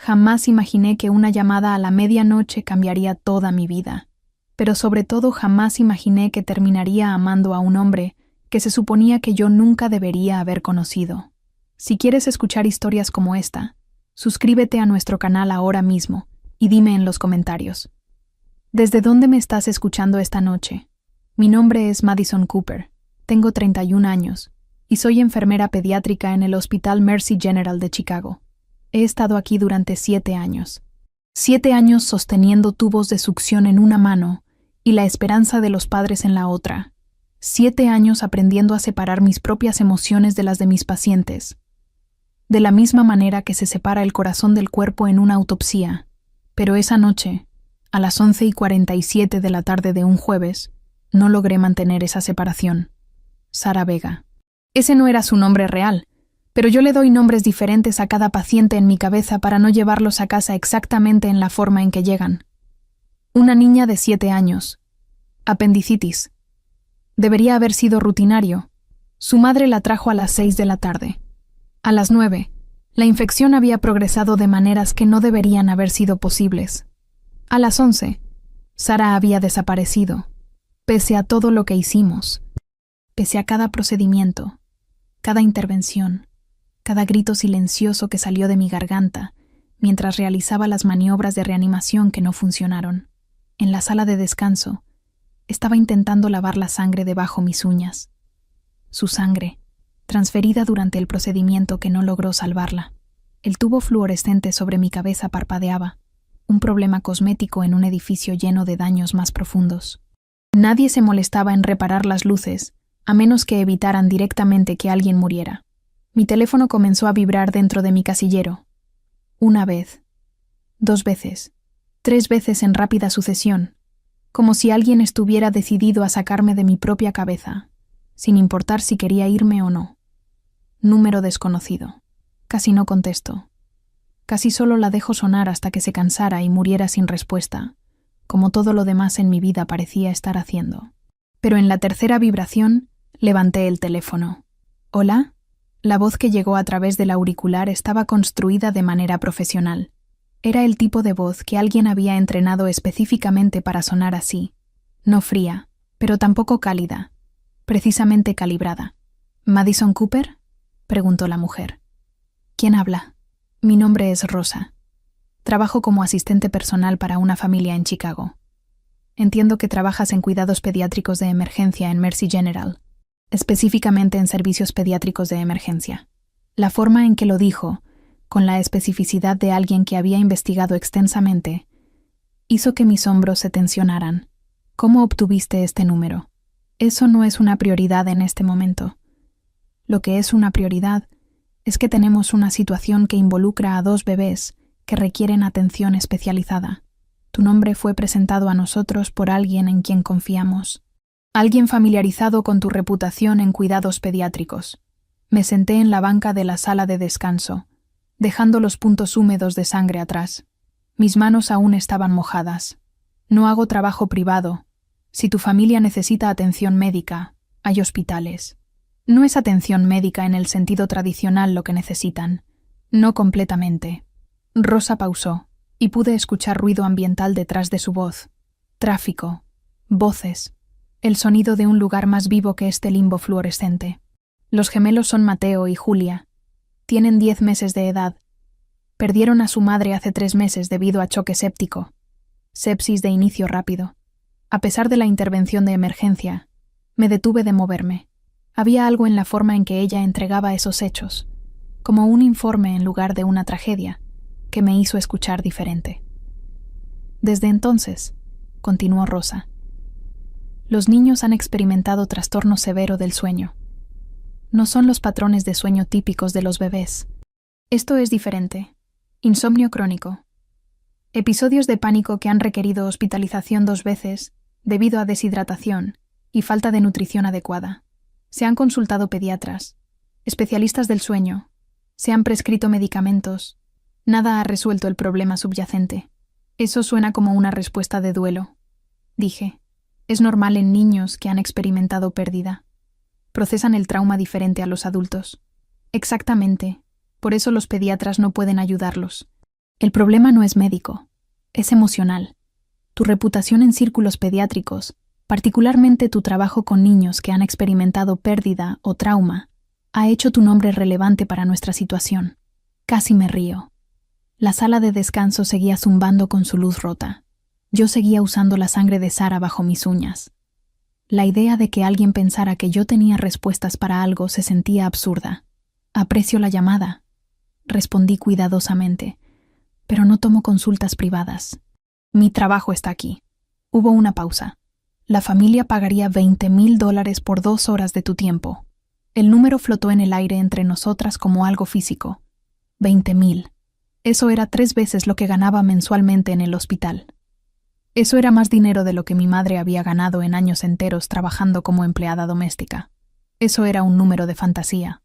Jamás imaginé que una llamada a la medianoche cambiaría toda mi vida. Pero sobre todo jamás imaginé que terminaría amando a un hombre que se suponía que yo nunca debería haber conocido. Si quieres escuchar historias como esta, suscríbete a nuestro canal ahora mismo y dime en los comentarios: ¿desde dónde me estás escuchando esta noche? Mi nombre es Madison Cooper, tengo 31 años y soy enfermera pediátrica en el Hospital Mercy General de Chicago. He estado aquí durante 7 años. 7 años sosteniendo tubos de succión en una mano y la esperanza de los padres en la otra. 7 años aprendiendo a separar mis propias emociones de las de mis pacientes. De la misma manera que se separa el corazón del cuerpo en una autopsia. Pero esa noche, a las 11:47 de la tarde de un jueves, no logré mantener esa separación. Sara Vega. Ese no era su nombre real, pero yo le doy nombres diferentes a cada paciente en mi cabeza para no llevarlos a casa exactamente en la forma en que llegan. Una niña de 7 años. Apendicitis. Debería haber sido rutinario. Su madre la trajo a las 6 de la tarde. A las 9, la infección había progresado de maneras que no deberían haber sido posibles. A las 11, Sara había desaparecido, pese a todo lo que hicimos, pese a cada procedimiento, cada intervención, cada grito silencioso que salió de mi garganta mientras realizaba las maniobras de reanimación que no funcionaron. En la sala de descanso, estaba intentando lavar la sangre debajo mis uñas. Su sangre, transferida durante el procedimiento que no logró salvarla. El tubo fluorescente sobre mi cabeza parpadeaba, un problema cosmético en un edificio lleno de daños más profundos. Nadie se molestaba en reparar las luces, a menos que evitaran directamente que alguien muriera. Mi teléfono comenzó a vibrar dentro de mi casillero. 1 vez, 2 veces, 3 veces en rápida sucesión, como si alguien estuviera decidido a sacarme de mi propia cabeza, sin importar si quería irme o no. Número desconocido. Casi no contesto. Casi solo la dejo sonar hasta que se cansara y muriera sin respuesta, como todo lo demás en mi vida parecía estar haciendo. Pero en la tercera vibración, levanté el teléfono. ¿Hola? La voz que llegó a través del auricular estaba construida de manera profesional. Era el tipo de voz que alguien había entrenado específicamente para sonar así. No fría, pero tampoco cálida. Precisamente calibrada. ¿Madison Cooper?, preguntó la mujer. ¿Quién habla? Mi nombre es Rosa. Trabajo como asistente personal para una familia en Chicago. Entiendo que trabajas en cuidados pediátricos de emergencia en Mercy General, específicamente en servicios pediátricos de emergencia. La forma en que lo dijo, con la especificidad de alguien que había investigado extensamente, hizo que mis hombros se tensionaran. ¿Cómo obtuviste este número? Eso no es una prioridad en este momento. Lo que es una prioridad es que tenemos una situación que involucra a 2 bebés que requieren atención especializada. Tu nombre fue presentado a nosotros por alguien en quien confiamos. Alguien familiarizado con tu reputación en cuidados pediátricos. Me senté en la banca de la sala de descanso, dejando los puntos húmedos de sangre atrás. Mis manos aún estaban mojadas. No hago trabajo privado. Si tu familia necesita atención médica, hay hospitales. No es atención médica en el sentido tradicional lo que necesitan. No completamente. Rosa pausó, y pude escuchar ruido ambiental detrás de su voz. Tráfico. Voces. El sonido de un lugar más vivo que este limbo fluorescente. Los gemelos son Mateo y Julia. Tienen 10 meses de edad. Perdieron a su madre hace 3 meses debido a choque séptico. Sepsis de inicio rápido. A pesar de la intervención de emergencia, me detuve de moverme. Había algo en la forma en que ella entregaba esos hechos, como un informe en lugar de una tragedia, que me hizo escuchar diferente. Desde entonces, continuó Rosa, los niños han experimentado trastorno severo del sueño. No son los patrones de sueño típicos de los bebés. Esto es diferente. Insomnio crónico. Episodios de pánico que han requerido hospitalización 2 veces debido a deshidratación y falta de nutrición adecuada. Se han consultado pediatras, especialistas del sueño, se han prescrito medicamentos. Nada ha resuelto el problema subyacente. Eso suena como una respuesta de duelo, dije. Es normal en niños que han experimentado pérdida. Procesan el trauma diferente a los adultos. Exactamente. Por eso los pediatras no pueden ayudarlos. El problema no es médico, es emocional. Tu reputación en círculos pediátricos, particularmente tu trabajo con niños que han experimentado pérdida o trauma, ha hecho tu nombre relevante para nuestra situación. Casi me río. La sala de descanso seguía zumbando con su luz rota. Yo seguía usando la sangre de Sara bajo mis uñas. La idea de que alguien pensara que yo tenía respuestas para algo se sentía absurda. Aprecio la llamada, respondí cuidadosamente, pero no tomo consultas privadas. Mi trabajo está aquí. Hubo una pausa. La familia pagaría $20,000 por 2 horas de tu tiempo. El número flotó en el aire entre nosotras como algo físico. 20,000. Eso era 3 veces lo que ganaba mensualmente en el hospital. Eso era más dinero de lo que mi madre había ganado en años enteros trabajando como empleada doméstica. Eso era un número de fantasía.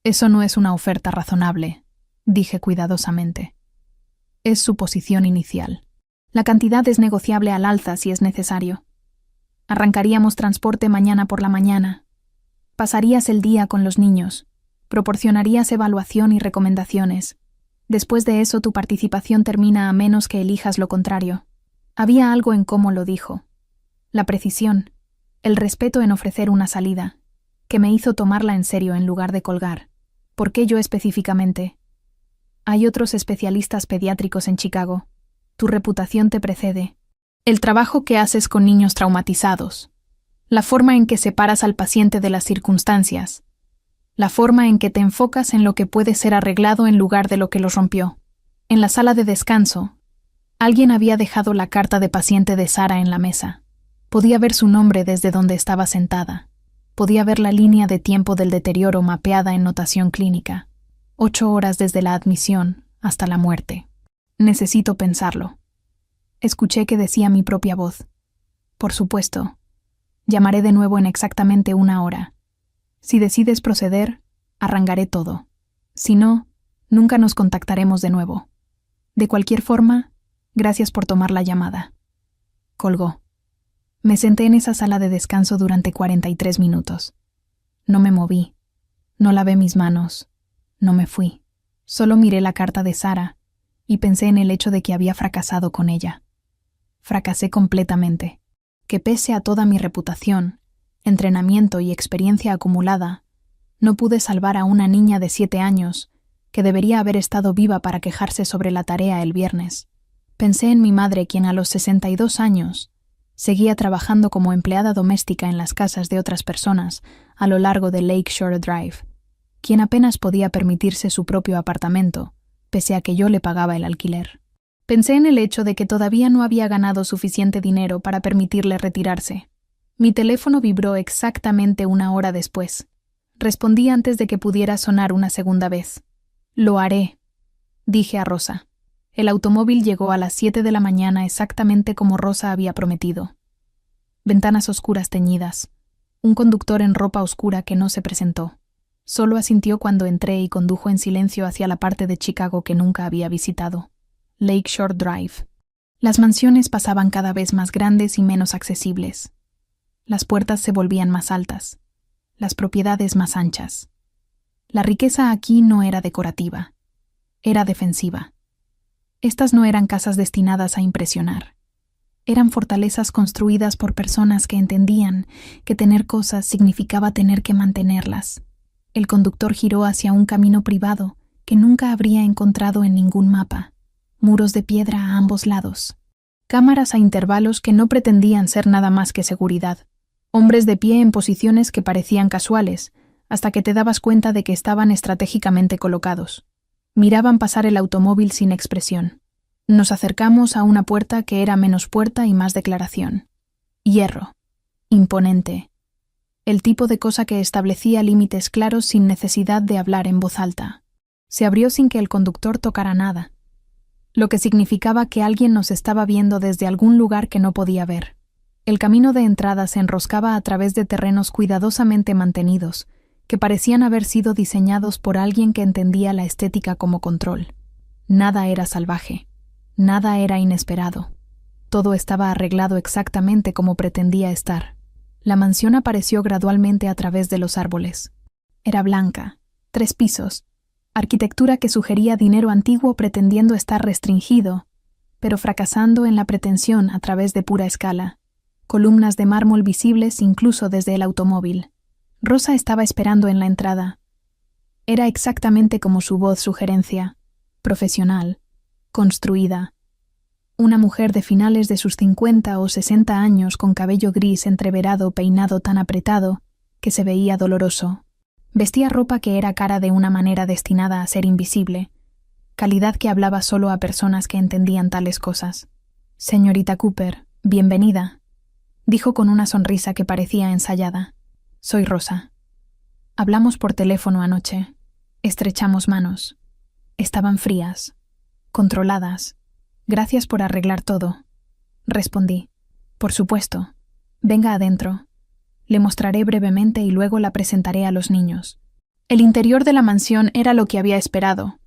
Eso no es una oferta razonable, dije cuidadosamente. Es su posición inicial. La cantidad es negociable al alza si es necesario. Arrancaríamos transporte mañana por la mañana. Pasarías el día con los niños. Proporcionarías evaluación y recomendaciones. Después de eso tu participación termina a menos que elijas lo contrario. Había algo en cómo lo dijo. La precisión, el respeto en ofrecer una salida, que me hizo tomarla en serio en lugar de colgar. ¿Por qué yo específicamente? Hay otros especialistas pediátricos en Chicago. Tu reputación te precede. El trabajo que haces con niños traumatizados. La forma en que separas al paciente de las circunstancias. La forma en que te enfocas en lo que puede ser arreglado en lugar de lo que los rompió. En la sala de descanso, alguien había dejado la carta de paciente de Sara en la mesa. Podía ver su nombre desde donde estaba sentada. Podía ver la línea de tiempo del deterioro mapeada en notación clínica. 8 horas desde la admisión hasta la muerte. Necesito pensarlo. Escuché que decía mi propia voz. Por supuesto. Llamaré de nuevo en exactamente 1 hora. Si decides proceder, arrancaré todo. Si no, nunca nos contactaremos de nuevo. De cualquier forma, gracias por tomar la llamada. Colgó. Me senté en esa sala de descanso durante 43 minutos. No me moví. No lavé mis manos. No me fui. Solo miré la carta de Sara y pensé en el hecho de que había fracasado con ella. Fracasé completamente. Que pese a toda mi reputación, entrenamiento y experiencia acumulada, no pude salvar a una niña de 7 años que debería haber estado viva para quejarse sobre la tarea el viernes. Pensé en mi madre, quien a los 62 años seguía trabajando como empleada doméstica en las casas de otras personas a lo largo de Lakeshore Drive, quien apenas podía permitirse su propio apartamento, pese a que yo le pagaba el alquiler. Pensé en el hecho de que todavía no había ganado suficiente dinero para permitirle retirarse. Mi teléfono vibró exactamente 1 hora después. Respondí antes de que pudiera sonar una segunda vez. Lo haré, dije a Rosa. El automóvil llegó a las 7 de la mañana exactamente como Rosa había prometido. Ventanas oscuras teñidas. Un conductor en ropa oscura que no se presentó. Solo asintió cuando entré y condujo en silencio hacia la parte de Chicago que nunca había visitado. Lakeshore Drive. Las mansiones pasaban cada vez más grandes y menos accesibles. Las puertas se volvían más altas. Las propiedades más anchas. La riqueza aquí no era decorativa. Era defensiva. Estas no eran casas destinadas a impresionar. Eran fortalezas construidas por personas que entendían que tener cosas significaba tener que mantenerlas. El conductor giró hacia un camino privado que nunca habría encontrado en ningún mapa. Muros de piedra a ambos lados. Cámaras a intervalos que no pretendían ser nada más que seguridad. Hombres de pie en posiciones que parecían casuales, hasta que te dabas cuenta de que estaban estratégicamente colocados. Miraban pasar el automóvil sin expresión. Nos acercamos a una puerta que era menos puerta y más declaración. Hierro. Imponente. El tipo de cosa que establecía límites claros sin necesidad de hablar en voz alta. Se abrió sin que el conductor tocara nada, lo que significaba que alguien nos estaba viendo desde algún lugar que no podía ver. El camino de entrada se enroscaba a través de terrenos cuidadosamente mantenidos, que parecían haber sido diseñados por alguien que entendía la estética como control. Nada era salvaje. Nada era inesperado. Todo estaba arreglado exactamente como pretendía estar. La mansión apareció gradualmente a través de los árboles. Era blanca, 3 pisos, arquitectura que sugería dinero antiguo pretendiendo estar restringido, pero fracasando en la pretensión a través de pura escala, columnas de mármol visibles incluso desde el automóvil. Rosa estaba esperando en la entrada. Era exactamente como su voz sugerencia, profesional, construida. Una mujer de finales de sus 50 o 60 años con cabello gris entreverado peinado tan apretado que se veía doloroso. Vestía ropa que era cara de una manera destinada a ser invisible, calidad que hablaba solo a personas que entendían tales cosas. «Señorita Cooper, bienvenida», dijo con una sonrisa que parecía ensayada. «Soy Rosa. Hablamos por teléfono anoche. Estrechamos manos. Estaban frías, controladas. Gracias por arreglar todo», respondí. «Por supuesto. Venga adentro. Le mostraré brevemente y luego la presentaré a los niños». El interior de la mansión era lo que había esperado,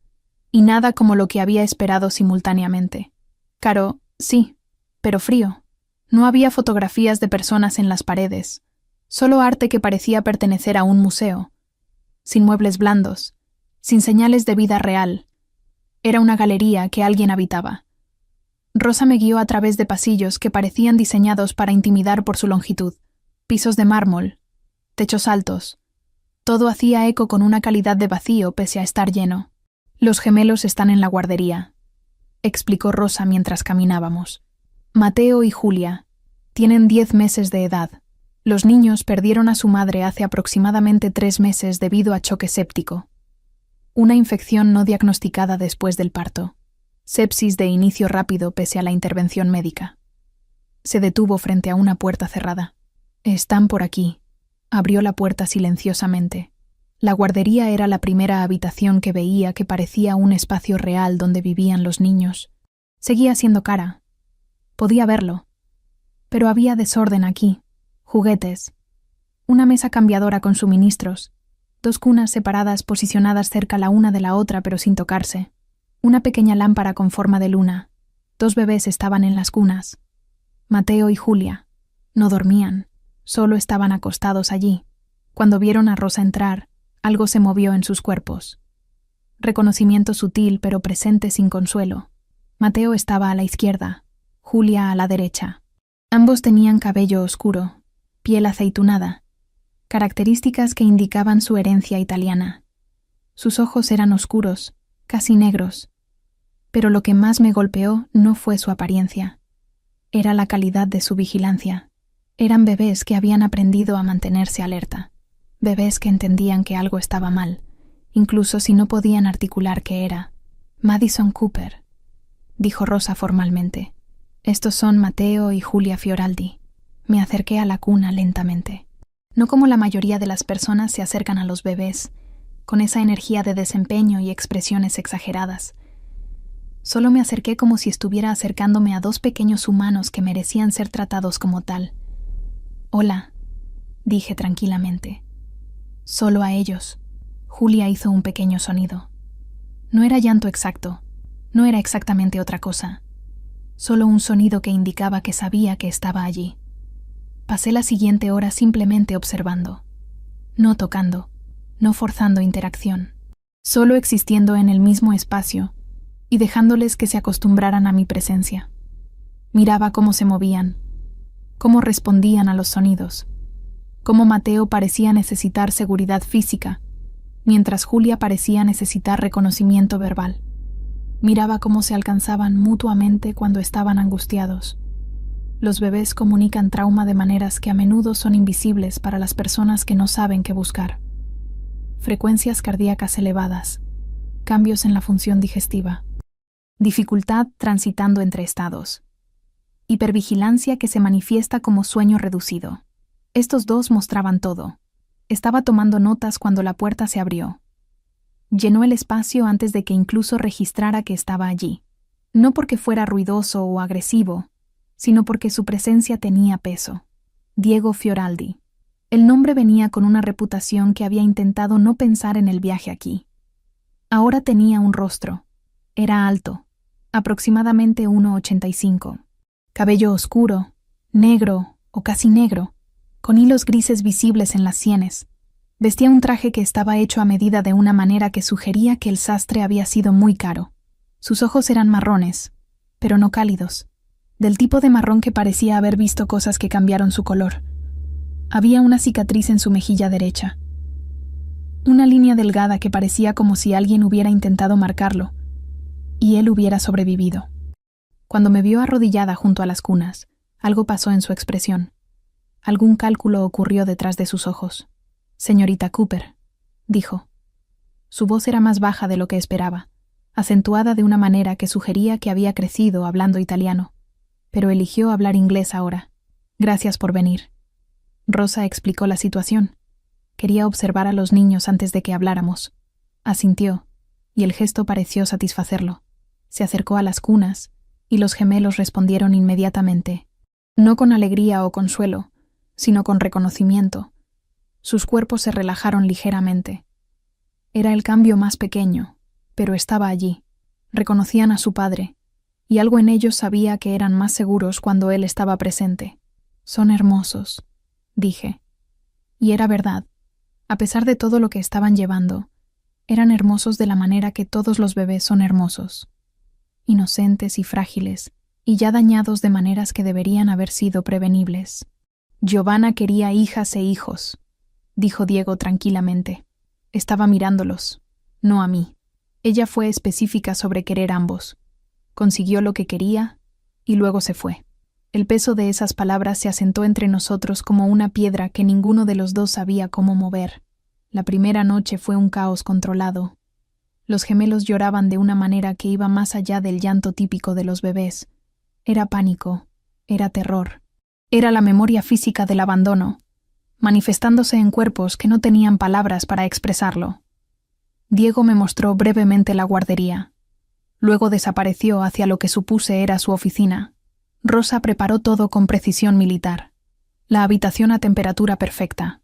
y nada como lo que había esperado simultáneamente. Caro, sí, pero frío. No había fotografías de personas en las paredes, solo arte que parecía pertenecer a un museo, sin muebles blandos, sin señales de vida real. Era una galería que alguien habitaba. Rosa me guió a través de pasillos que parecían diseñados para intimidar por su longitud. Pisos de mármol, techos altos. Todo hacía eco con una calidad de vacío pese a estar lleno. «Los gemelos están en la guardería», explicó Rosa mientras caminábamos. «Mateo y Julia. Tienen 10 meses de edad. Los niños perdieron a su madre hace aproximadamente 3 meses debido a choque séptico. Una infección no diagnosticada después del parto. Sepsis de inicio rápido pese a la intervención médica». Se detuvo frente a una puerta cerrada. «Están por aquí». Abrió la puerta silenciosamente. La guardería era la primera habitación que veía que parecía un espacio real donde vivían los niños. Seguía siendo cara. Podía verlo. Pero había desorden aquí. Juguetes. Una mesa cambiadora con suministros. 2 cunas separadas posicionadas cerca la una de la otra pero sin tocarse. Una pequeña lámpara con forma de luna. 2 bebés estaban en las cunas. Mateo y Julia. No dormían. Solo estaban acostados allí. Cuando vieron a Rosa entrar, algo se movió en sus cuerpos. Reconocimiento sutil pero presente sin consuelo. Mateo estaba a la izquierda, Julia a la derecha. Ambos tenían cabello oscuro, piel aceitunada, características que indicaban su herencia italiana. Sus ojos eran oscuros, casi negros. Pero lo que más me golpeó no fue su apariencia. Era la calidad de su vigilancia. Eran bebés que habían aprendido a mantenerse alerta, bebés que entendían que algo estaba mal, incluso si no podían articular qué era. «Madison Cooper», dijo Rosa formalmente. «Estos son Mateo y Julia Fioraldi». Me acerqué a la cuna lentamente. No como la mayoría de las personas se acercan a los bebés, con esa energía de desempeño y expresiones exageradas. Solo me acerqué como si estuviera acercándome a 2 pequeños humanos que merecían ser tratados como tal. «Hola», dije tranquilamente. «Solo a ellos». Julia hizo un pequeño sonido. No era llanto exacto, no era exactamente otra cosa. Solo un sonido que indicaba que sabía que estaba allí. Pasé la siguiente hora simplemente observando, no tocando, no forzando interacción, solo existiendo en el mismo espacio y dejándoles que se acostumbraran a mi presencia. Miraba cómo se movían, cómo respondían a los sonidos, cómo Mateo parecía necesitar seguridad física, mientras Julia parecía necesitar reconocimiento verbal. Miraba cómo se alcanzaban mutuamente cuando estaban angustiados. Los bebés comunican trauma de maneras que a menudo son invisibles para las personas que no saben qué buscar. Frecuencias cardíacas elevadas, cambios en la función digestiva, dificultad transitando entre estados, hipervigilancia que se manifiesta como sueño reducido. Estos 2 mostraban todo. Estaba tomando notas cuando la puerta se abrió. Llenó el espacio antes de que incluso registrara que estaba allí. No porque fuera ruidoso o agresivo, sino porque su presencia tenía peso. Diego Fioraldi. El nombre venía con una reputación que había intentado no pensar en el viaje aquí. Ahora tenía un rostro. Era alto, aproximadamente 1,85. Cabello oscuro, negro o casi negro, con hilos grises visibles en las sienes, Vestía un traje que estaba hecho a medida de una manera que sugería que el sastre había sido muy caro. Sus ojos eran marrones, pero no cálidos, del tipo de marrón que parecía haber visto cosas que cambiaron su color. Había una cicatriz en su mejilla derecha. Una línea delgada que parecía como si alguien hubiera intentado marcarlo, y él hubiera sobrevivido. Cuando me vio arrodillada junto a las cunas, algo pasó en su expresión. Algún cálculo ocurrió detrás de sus ojos. «Señorita Cooper», dijo. Su voz era más baja de lo que esperaba, acentuada de una manera que sugería que había crecido hablando italiano, pero eligió hablar inglés ahora. «Gracias por venir». Rosa explicó la situación. Quería observar a los niños antes de que habláramos. Asintió, y el gesto pareció satisfacerlo. Se acercó a las cunas, y los gemelos respondieron inmediatamente, no con alegría o consuelo, sino con reconocimiento. Sus cuerpos se relajaron ligeramente. Era el cambio más pequeño, pero estaba allí. Reconocían a su padre, y algo en ellos sabía que eran más seguros cuando él estaba presente. «Son hermosos», dije. Y era verdad. A pesar de todo lo que estaban llevando, eran hermosos de la manera que todos los bebés son hermosos. Inocentes y frágiles, y ya dañados de maneras que deberían haber sido prevenibles. «Giovanna quería hijas e hijos», dijo Diego tranquilamente. Estaba mirándolos, no a mí. Ella fue específica sobre querer ambos. Consiguió lo que quería, y luego se fue. El peso de esas palabras se asentó entre nosotros como una piedra que ninguno de los dos sabía cómo mover. La primera noche fue un caos controlado. Los gemelos lloraban de una manera que iba más allá del llanto típico de los bebés. Era pánico, era terror. Era la memoria física del abandono, manifestándose en cuerpos que no tenían palabras para expresarlo. Diego me mostró brevemente la guardería. Luego desapareció hacia lo que supuse era su oficina. Rosa preparó todo con precisión militar. La habitación a temperatura perfecta.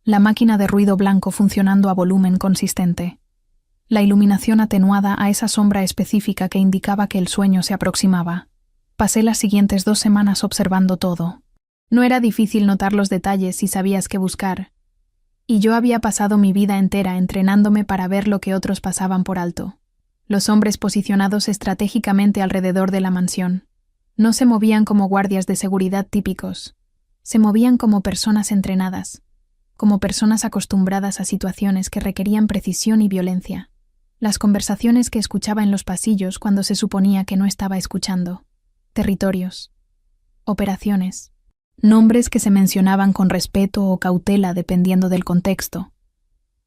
La máquina de ruido blanco funcionando a volumen consistente. La iluminación atenuada a esa sombra específica que indicaba que el sueño se aproximaba. Pasé las siguientes 2 semanas observando todo. No era difícil notar los detalles si sabías qué buscar. Y yo había pasado mi vida entera entrenándome para ver lo que otros pasaban por alto. Los hombres posicionados estratégicamente alrededor de la mansión. No se movían como guardias de seguridad típicos. Se movían como personas entrenadas, como personas acostumbradas a situaciones que requerían precisión y violencia. Las conversaciones que escuchaba en los pasillos cuando se suponía que no estaba escuchando. Territorios. Operaciones. Nombres que se mencionaban con respeto o cautela dependiendo del contexto.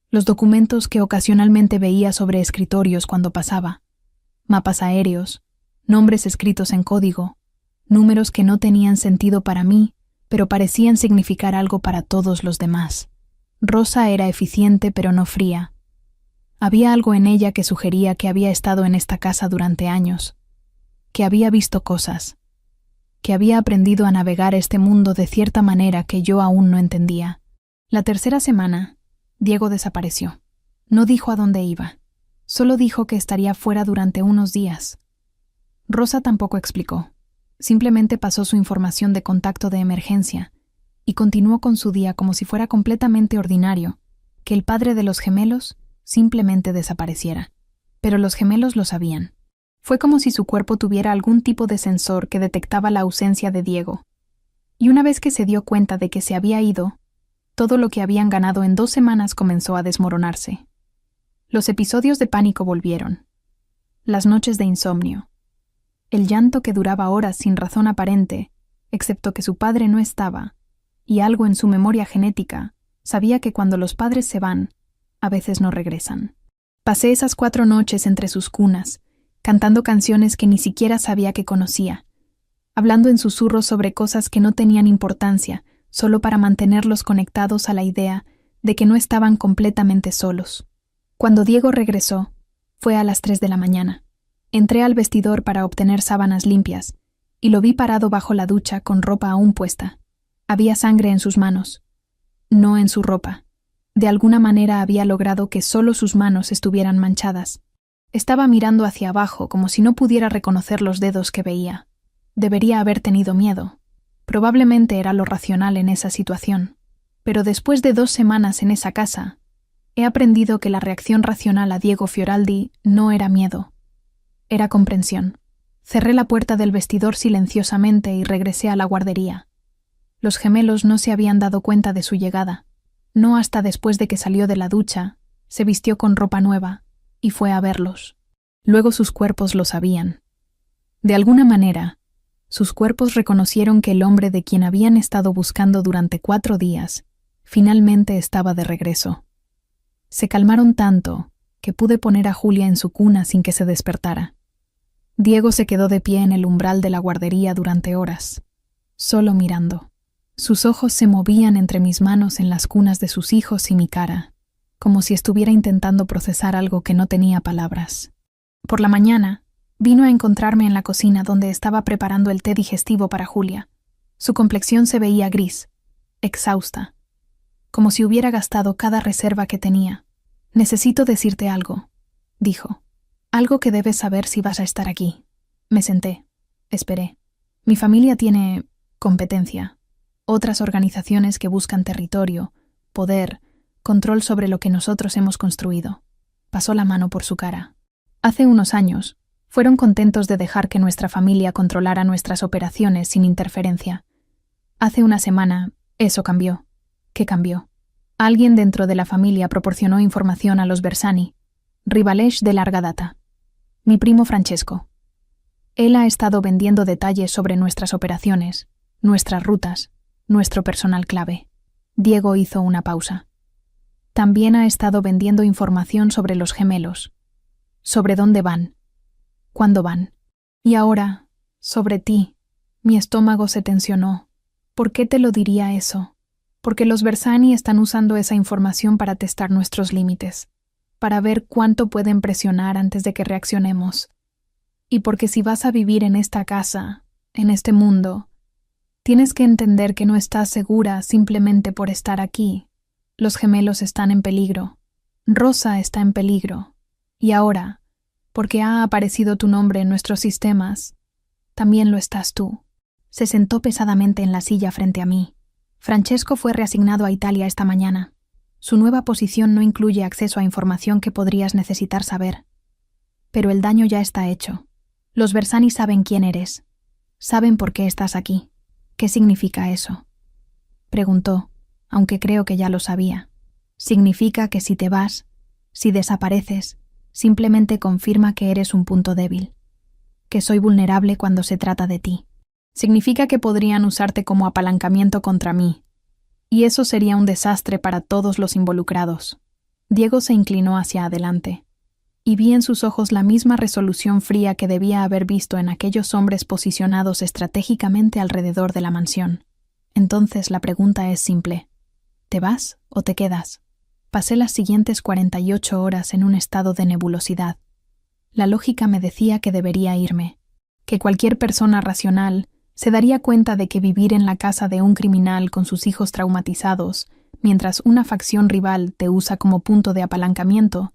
Los documentos que ocasionalmente veía sobre escritorios cuando pasaba. Mapas aéreos, nombres escritos en código, números que no tenían sentido para mí, pero parecían significar algo para todos los demás. Rosa era eficiente pero no fría. Había algo en ella que sugería que había estado en esta casa durante años, que había visto cosas, que había aprendido a navegar este mundo de cierta manera que yo aún no entendía. La tercera semana, Diego desapareció. No dijo a dónde iba. Solo dijo que estaría fuera durante unos días. Rosa tampoco explicó. Simplemente pasó su información de contacto de emergencia y continuó con su día como si fuera completamente ordinario, que el padre de los gemelos simplemente desapareciera. Pero los gemelos lo sabían. Fue como si su cuerpo tuviera algún tipo de sensor que detectaba la ausencia de Diego. Y una vez que se dio cuenta de que se había ido, todo lo que habían ganado en 2 semanas comenzó a desmoronarse. Los episodios de pánico volvieron. Las noches de insomnio. El llanto que duraba horas sin razón aparente, excepto que su padre no estaba, y algo en su memoria genética sabía que cuando los padres se van, a veces no regresan. Pasé esas 4 noches entre sus cunas, cantando canciones que ni siquiera sabía que conocía, hablando en susurros sobre cosas que no tenían importancia, solo para mantenerlos conectados a la idea de que no estaban completamente solos. Cuando Diego regresó, fue a las 3 de la mañana. Entré al vestidor para obtener sábanas limpias, y lo vi parado bajo la ducha con ropa aún puesta. Había sangre en sus manos, no en su ropa. De alguna manera había logrado que solo sus manos estuvieran manchadas. Estaba mirando hacia abajo como si no pudiera reconocer los dedos que veía. Debería haber tenido miedo. Probablemente era lo racional en esa situación. Pero después de 2 semanas en esa casa, he aprendido que la reacción racional a Diego Fioraldi no era miedo, era comprensión. Cerré la puerta del vestidor silenciosamente y regresé a la guardería. Los gemelos no se habían dado cuenta de su llegada, no hasta después de que salió de la ducha, se vistió con ropa nueva y fue a verlos. Luego sus cuerpos lo sabían. De alguna manera, sus cuerpos reconocieron que el hombre de quien habían estado buscando durante 4 días finalmente estaba de regreso. Se calmaron tanto que pude poner a Julia en su cuna sin que se despertara. Diego se quedó de pie en el umbral de la guardería durante horas, solo mirando. Sus ojos se movían entre mis manos en las cunas de sus hijos y mi cara, como si estuviera intentando procesar algo que no tenía palabras. Por la mañana, vino a encontrarme en la cocina donde estaba preparando el té digestivo para Julia. Su complexión se veía gris, exhausta, como si hubiera gastado cada reserva que tenía. «Necesito decirte algo», dijo. «Algo que debes saber si vas a estar aquí». Me senté. Esperé. Mi familia tiene competencia. Otras organizaciones que buscan territorio, poder, control sobre lo que nosotros hemos construido. Pasó la mano por su cara. Hace unos años, fueron contentos de dejar que nuestra familia controlara nuestras operaciones sin interferencia. Hace una semana, eso cambió. ¿Qué cambió? Alguien dentro de la familia proporcionó información a los Bersani, rivales de larga data. Mi primo Francesco. Él ha estado vendiendo detalles sobre nuestras operaciones, nuestras rutas, nuestro personal clave. Diego hizo una pausa. También ha estado vendiendo información sobre los gemelos, sobre dónde van, cuándo van. Y ahora, sobre ti. Mi estómago se tensionó. ¿Por qué te lo diría eso? Porque los Bersani están usando esa información para testar nuestros límites, para ver cuánto pueden presionar antes de que reaccionemos. Y porque si vas a vivir en esta casa, en este mundo, tienes que entender que no estás segura simplemente por estar aquí. Los gemelos están en peligro. Rosa está en peligro. Y ahora, porque ha aparecido tu nombre en nuestros sistemas, también lo estás tú. Se sentó pesadamente en la silla frente a mí. Francesco fue reasignado a Italia esta mañana. Su nueva posición no incluye acceso a información que podrías necesitar saber. Pero el daño ya está hecho. Los Bersani saben quién eres. Saben por qué estás aquí. ¿Qué significa eso? Preguntó, aunque creo que ya lo sabía. Significa que si te vas, si desapareces, simplemente confirma que eres un punto débil. Que soy vulnerable cuando se trata de ti. Significa que podrían usarte como apalancamiento contra mí. Y eso sería un desastre para todos los involucrados. Diego se inclinó hacia adelante, y vi en sus ojos la misma resolución fría que debía haber visto en aquellos hombres posicionados estratégicamente alrededor de la mansión. Entonces la pregunta es simple. ¿Te vas o te quedas? Pasé las siguientes 48 horas en un estado de nebulosidad. La lógica me decía que debería irme, que cualquier persona racional se daría cuenta de que vivir en la casa de un criminal con sus hijos traumatizados, mientras una facción rival te usa como punto de apalancamiento,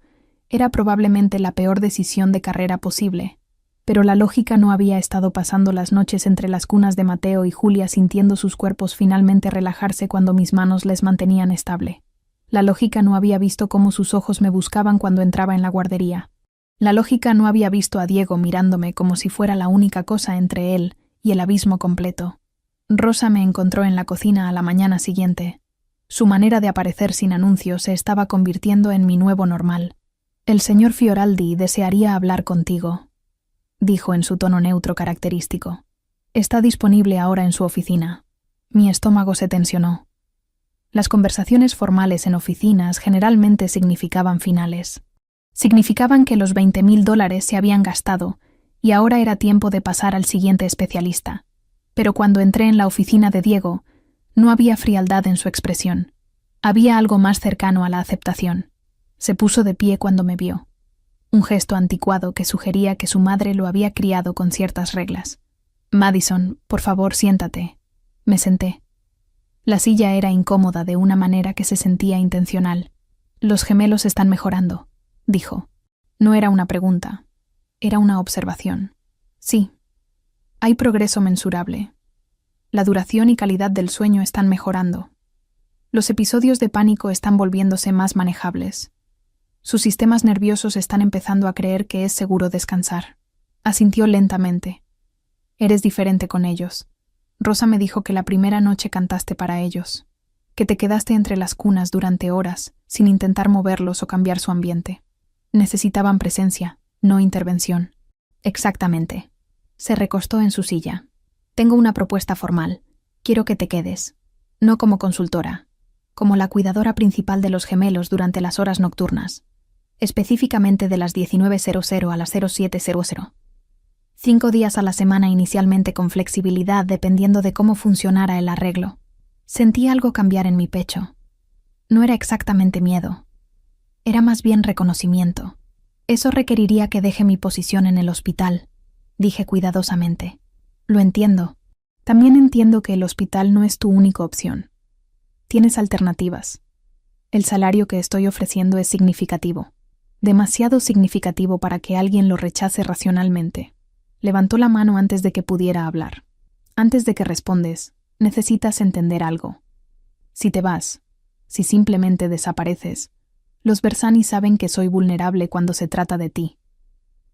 era probablemente la peor decisión de carrera posible. Pero la lógica no había estado pasando las noches entre las cunas de Mateo y Julia sintiendo sus cuerpos finalmente relajarse cuando mis manos les mantenían estable. La lógica no había visto cómo sus ojos me buscaban cuando entraba en la guardería. La lógica no había visto a Diego mirándome como si fuera la única cosa entre él y el abismo completo. Rosa me encontró en la cocina a la mañana siguiente. Su manera de aparecer sin anuncio se estaba convirtiendo en mi nuevo normal. «El señor Fioraldi desearía hablar contigo», dijo en su tono neutro característico. «Está disponible ahora en su oficina». Mi estómago se tensionó. Las conversaciones formales en oficinas generalmente significaban finales. Significaban que los $20,000 se habían gastado y ahora era tiempo de pasar al siguiente especialista. Pero cuando entré en la oficina de Diego, no había frialdad en su expresión. Había algo más cercano a la aceptación. Se puso de pie cuando me vio. Un gesto anticuado que sugería que su madre lo había criado con ciertas reglas. «Madison, por favor, siéntate». Me senté. La silla era incómoda de una manera que se sentía intencional. «Los gemelos están mejorando», dijo. No era una pregunta. Era una observación. Sí. Hay progreso mensurable. La duración y calidad del sueño están mejorando. Los episodios de pánico están volviéndose más manejables. Sus sistemas nerviosos están empezando a creer que es seguro descansar. Asintió lentamente. Eres diferente con ellos. Rosa me dijo que la primera noche cantaste para ellos, que te quedaste entre las cunas durante horas, sin intentar moverlos o cambiar su ambiente. Necesitaban presencia, no intervención. Exactamente. Se recostó en su silla. Tengo una propuesta formal. Quiero que te quedes. No como consultora, como la cuidadora principal de los gemelos durante las horas nocturnas, específicamente de las 19:00 a las 07:00. 5 días a la semana inicialmente con flexibilidad dependiendo de cómo funcionara el arreglo. Sentí algo cambiar en mi pecho. No era exactamente miedo. Era más bien reconocimiento. Eso requeriría que deje mi posición en el hospital, dije cuidadosamente. Lo entiendo. También entiendo que el hospital no es tu única opción. Tienes alternativas. El salario que estoy ofreciendo es significativo. Demasiado significativo para que alguien lo rechace racionalmente. Levantó la mano antes de que pudiera hablar. Antes de que respondes, necesitas entender algo. Si te vas, si simplemente desapareces, los Bersani saben que soy vulnerable cuando se trata de ti.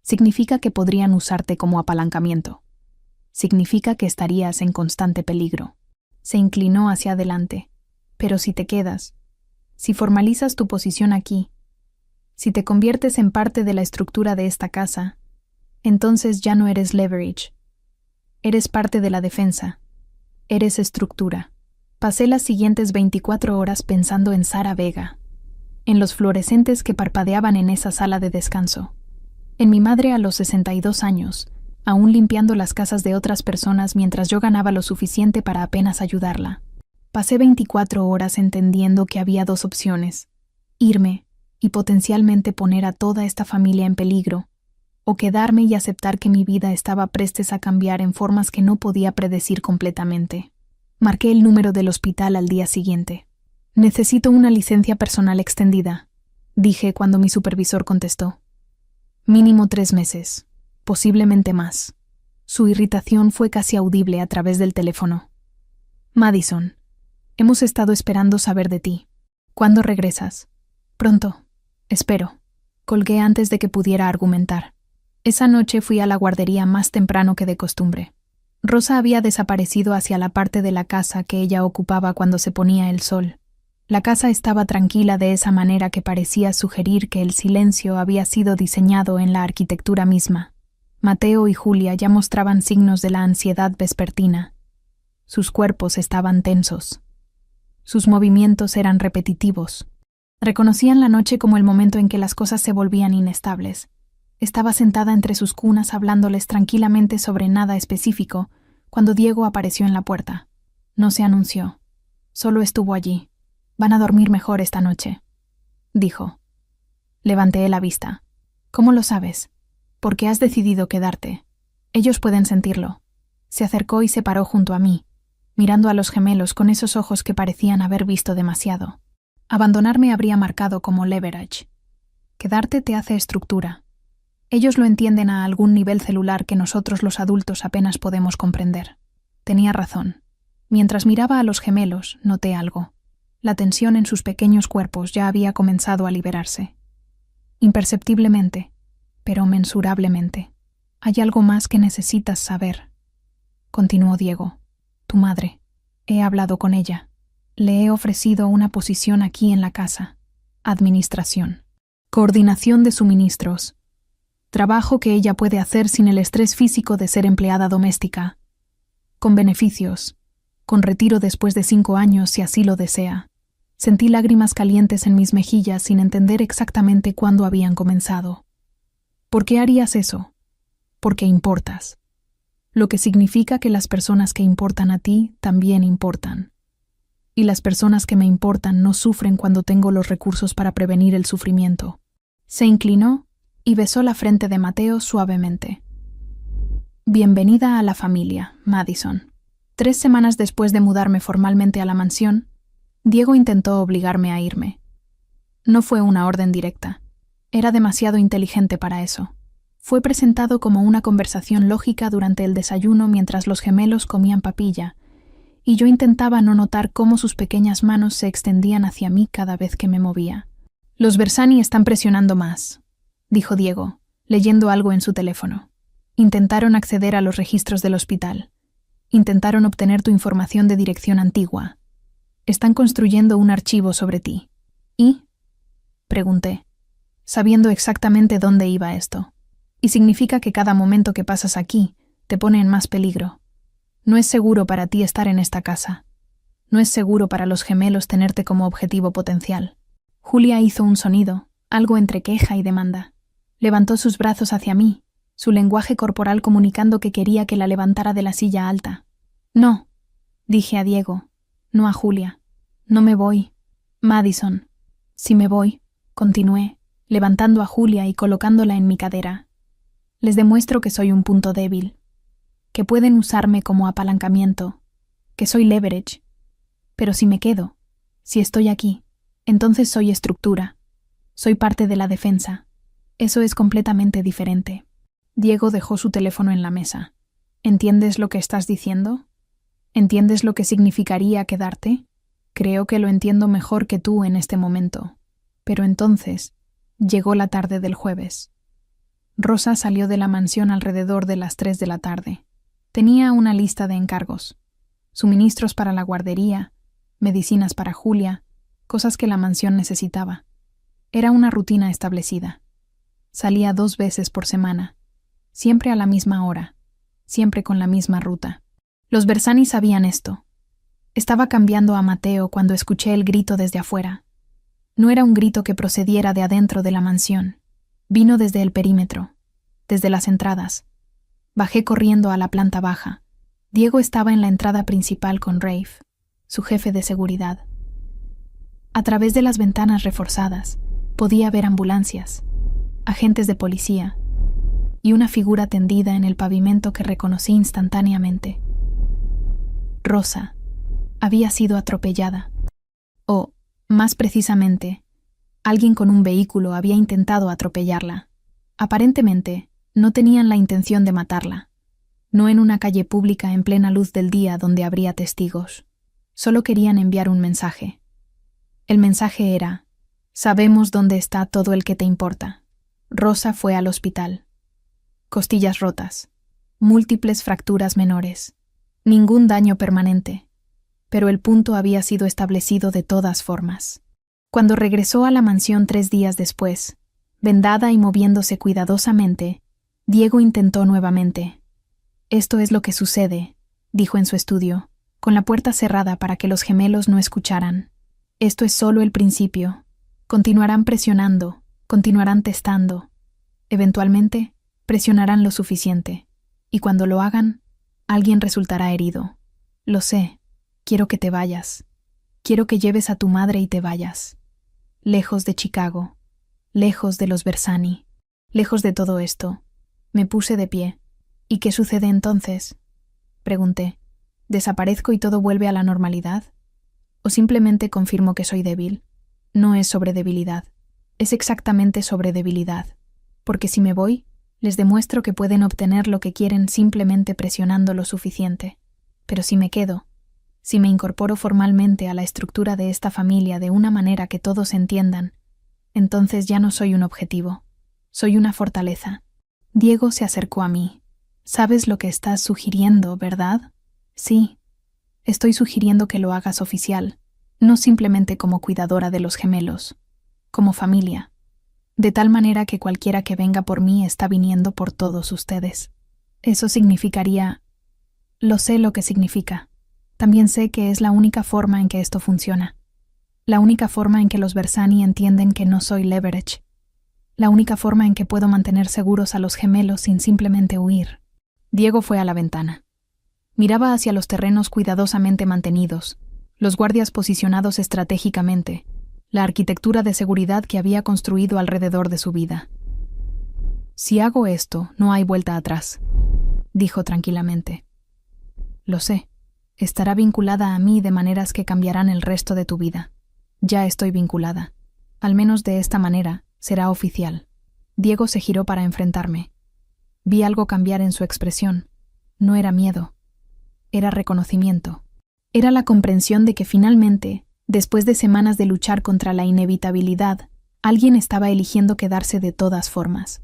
Significa que podrían usarte como apalancamiento. Significa que estarías en constante peligro. Se inclinó hacia adelante. Pero si te quedas, si formalizas tu posición aquí, si te conviertes en parte de la estructura de esta casa, entonces ya no eres leverage. Eres parte de la defensa. Eres estructura. Pasé las siguientes 24 horas pensando en Sara Vega, en los fluorescentes que parpadeaban en esa sala de descanso, en mi madre a los 62 años, aún limpiando las casas de otras personas mientras yo ganaba lo suficiente para apenas ayudarla. Pasé 24 horas entendiendo que había 2 opciones: irme y potencialmente poner a toda esta familia en peligro, o quedarme y aceptar que mi vida estaba prestes a cambiar en formas que no podía predecir completamente. Marqué el número del hospital al día siguiente. Necesito una licencia personal extendida, dije cuando mi supervisor contestó. Mínimo 3 meses, posiblemente más. Su irritación fue casi audible a través del teléfono. Madison, hemos estado esperando saber de ti. ¿Cuándo regresas? Pronto. Espero. Colgué antes de que pudiera argumentar. Esa noche fui a la guardería más temprano que de costumbre. Rosa había desaparecido hacia la parte de la casa que ella ocupaba cuando se ponía el sol. La casa estaba tranquila de esa manera que parecía sugerir que el silencio había sido diseñado en la arquitectura misma. Mateo y Julia ya mostraban signos de la ansiedad vespertina. Sus cuerpos estaban tensos. Sus movimientos eran repetitivos. Reconocían la noche como el momento en que las cosas se volvían inestables. Estaba sentada entre sus cunas hablándoles tranquilamente sobre nada específico, cuando Diego apareció en la puerta. No se anunció. Solo estuvo allí. Van a dormir mejor esta noche, dijo. Levanté la vista. ¿Cómo lo sabes? ¿Por qué has decidido quedarte? Ellos pueden sentirlo. Se acercó y se paró junto a mí, mirando a los gemelos con esos ojos que parecían haber visto demasiado. Abandonarme habría marcado como leverage. Quedarte te hace estructura. Ellos lo entienden a algún nivel celular que nosotros los adultos apenas podemos comprender. Tenía razón. Mientras miraba a los gemelos, noté algo. La tensión en sus pequeños cuerpos ya había comenzado a liberarse. Imperceptiblemente, pero mensurablemente. Hay algo más que necesitas saber. Continuó Diego. Tu madre. He hablado con ella. Le he ofrecido una posición aquí en la casa. Administración. Coordinación de suministros. Trabajo que ella puede hacer sin el estrés físico de ser empleada doméstica. Con beneficios. Con retiro después de 5 años si así lo desea. Sentí lágrimas calientes en mis mejillas sin entender exactamente cuándo habían comenzado. ¿Por qué harías eso? Porque importas. Lo que significa que las personas que importan a ti también importan. Y las personas que me importan no sufren cuando tengo los recursos para prevenir el sufrimiento. Se inclinó y besó la frente de Mateo suavemente. Bienvenida a la familia, Madison. 3 semanas después de mudarme formalmente a la mansión, Diego intentó obligarme a irme. No fue una orden directa. Era demasiado inteligente para eso. Fue presentado como una conversación lógica durante el desayuno mientras los gemelos comían papilla, y yo intentaba no notar cómo sus pequeñas manos se extendían hacia mí cada vez que me movía. «Los Bersani están presionando más», dijo Diego, leyendo algo en su teléfono. «Intentaron acceder a los registros del hospital. Intentaron obtener tu información de dirección antigua. Están construyendo un archivo sobre ti». «¿Y?», pregunté, sabiendo exactamente dónde iba esto. «Y significa que cada momento que pasas aquí te pone en más peligro. No es seguro para ti estar en esta casa. No es seguro para los gemelos tenerte como objetivo potencial». Julia hizo un sonido, algo entre queja y demanda. Levantó sus brazos hacia mí, su lenguaje corporal comunicando que quería que la levantara de la silla alta. «No», dije a Diego, no a Julia. «No me voy. Madison. Si me voy», continué, levantando a Julia y colocándola en mi cadera. «Les demuestro que soy un punto débil, que pueden usarme como apalancamiento, que soy leverage. Pero si me quedo, si estoy aquí, entonces soy estructura. Soy parte de la defensa. Eso es completamente diferente». Diego dejó su teléfono en la mesa. «¿Entiendes lo que estás diciendo? ¿Entiendes lo que significaría quedarte? Creo que lo entiendo mejor que tú en este momento». Pero entonces llegó la tarde del jueves. Rosa salió de la mansión alrededor de las 3 de la tarde. Tenía una lista de encargos: suministros para la guardería, medicinas para Julia, cosas que la mansión necesitaba. Era una rutina establecida. Salía 2 veces por semana, siempre a la misma hora, siempre con la misma ruta. Los Bersani sabían esto. Estaba cambiando a Mateo cuando escuché el grito desde afuera. No era un grito que procediera de adentro de la mansión. Vino desde el perímetro, desde las entradas. Bajé corriendo a la planta baja. Diego estaba en la entrada principal con Rafe, su jefe de seguridad. A través de las ventanas reforzadas, podía ver ambulancias, agentes de policía y una figura tendida en el pavimento que reconocí instantáneamente. Rosa había sido atropellada. O, más precisamente, alguien con un vehículo había intentado atropellarla. Aparentemente, no tenían la intención de matarla. No en una calle pública en plena luz del día donde habría testigos. Solo querían enviar un mensaje. El mensaje era: «Sabemos dónde está todo el que te importa». Rosa fue al hospital. Costillas rotas, múltiples fracturas menores, ningún daño permanente, pero el punto había sido establecido de todas formas. Cuando regresó a la mansión 3 días después, vendada y moviéndose cuidadosamente, Diego intentó nuevamente. «Esto es lo que sucede», dijo en su estudio, con la puerta cerrada para que los gemelos no escucharan. «Esto es solo el principio. Continuarán presionando, continuarán testando. Eventualmente, presionarán lo suficiente. Y cuando lo hagan, alguien resultará herido. Lo sé. Quiero que te vayas. Quiero que lleves a tu madre y te vayas. Lejos de Chicago. Lejos de los Bersani. Lejos de todo esto». Me puse de pie. «¿Y qué sucede entonces?», pregunté. «¿Desaparezco y todo vuelve a la normalidad? ¿O simplemente confirmo que soy débil?» No es sobre debilidad. Es exactamente sobre debilidad. Porque si me voy, les demuestro que pueden obtener lo que quieren simplemente presionando lo suficiente. Pero si me quedo, si me incorporo formalmente a la estructura de esta familia de una manera que todos entiendan, entonces ya no soy un objetivo. Soy una fortaleza». Diego se acercó a mí. «¿Sabes lo que estás sugiriendo, verdad?» «Sí. Estoy sugiriendo que lo hagas oficial, no simplemente como cuidadora de los gemelos, como familia, de tal manera que cualquiera que venga por mí está viniendo por todos ustedes. Eso significaría... Lo sé lo que significa. También sé que es la única forma en que esto funciona. La única forma en que los Bersani entienden que no soy leverage. La única forma en que puedo mantener seguros a los gemelos sin simplemente huir». Diego fue a la ventana. Miraba hacia los terrenos cuidadosamente mantenidos, los guardias posicionados estratégicamente, la arquitectura de seguridad que había construido alrededor de su vida. «Si hago esto, no hay vuelta atrás», dijo tranquilamente. «Lo sé. Estará vinculada a mí de maneras que cambiarán el resto de tu vida. Ya estoy vinculada. Al menos de esta manera, será oficial». Diego se giró para enfrentarme. Vi algo cambiar en su expresión. No era miedo. Era reconocimiento. Era la comprensión de que finalmente, después de semanas de luchar contra la inevitabilidad, alguien estaba eligiendo quedarse de todas formas.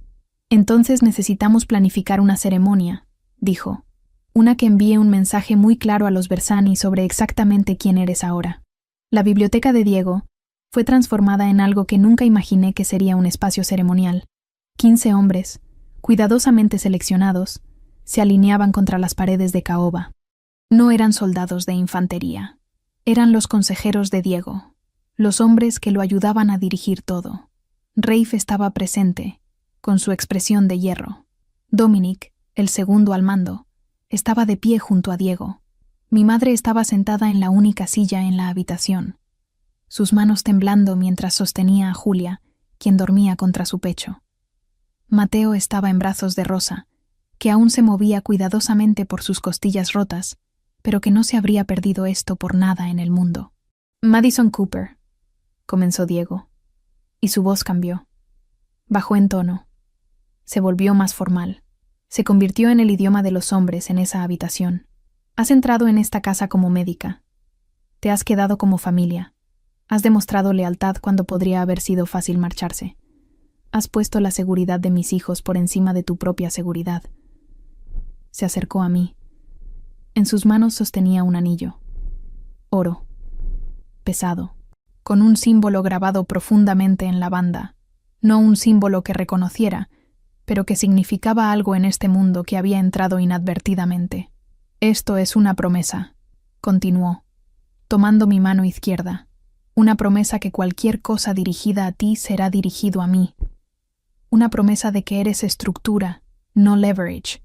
Entonces necesitamos planificar una ceremonia, dijo. Una que envíe un mensaje muy claro a los Bersani sobre exactamente quién eres ahora. La biblioteca de Diego fue transformada en algo que nunca imaginé que sería un espacio ceremonial. 15 hombres, cuidadosamente seleccionados, se alineaban contra las paredes de caoba. No eran soldados de infantería. Eran los consejeros de Diego, los hombres que lo ayudaban a dirigir todo. Rafe estaba presente, con su expresión de hierro. Dominic, el segundo al mando, estaba de pie junto a Diego. Mi madre estaba sentada en la única silla en la habitación, sus manos temblando mientras sostenía a Julia, quien dormía contra su pecho. Mateo estaba en brazos de Rosa, que aún se movía cuidadosamente por sus costillas rotas, pero que no se habría perdido esto por nada en el mundo. Madison Cooper, comenzó Diego, y su voz cambió. Bajó en tono. Se volvió más formal. Se convirtió en el idioma de los hombres en esa habitación. Has entrado en esta casa como médica. Te has quedado como familia. Has demostrado lealtad cuando podría haber sido fácil marcharse. Has puesto la seguridad de mis hijos por encima de tu propia seguridad. Se acercó a mí. En sus manos sostenía un anillo. Oro. Pesado. Con un símbolo grabado profundamente en la banda. No un símbolo que reconociera, pero que significaba algo en este mundo que había entrado inadvertidamente. Esto es una promesa, continuó, tomando mi mano izquierda. Una promesa que cualquier cosa dirigida a ti será dirigido a mí. Una promesa de que eres estructura, no leverage.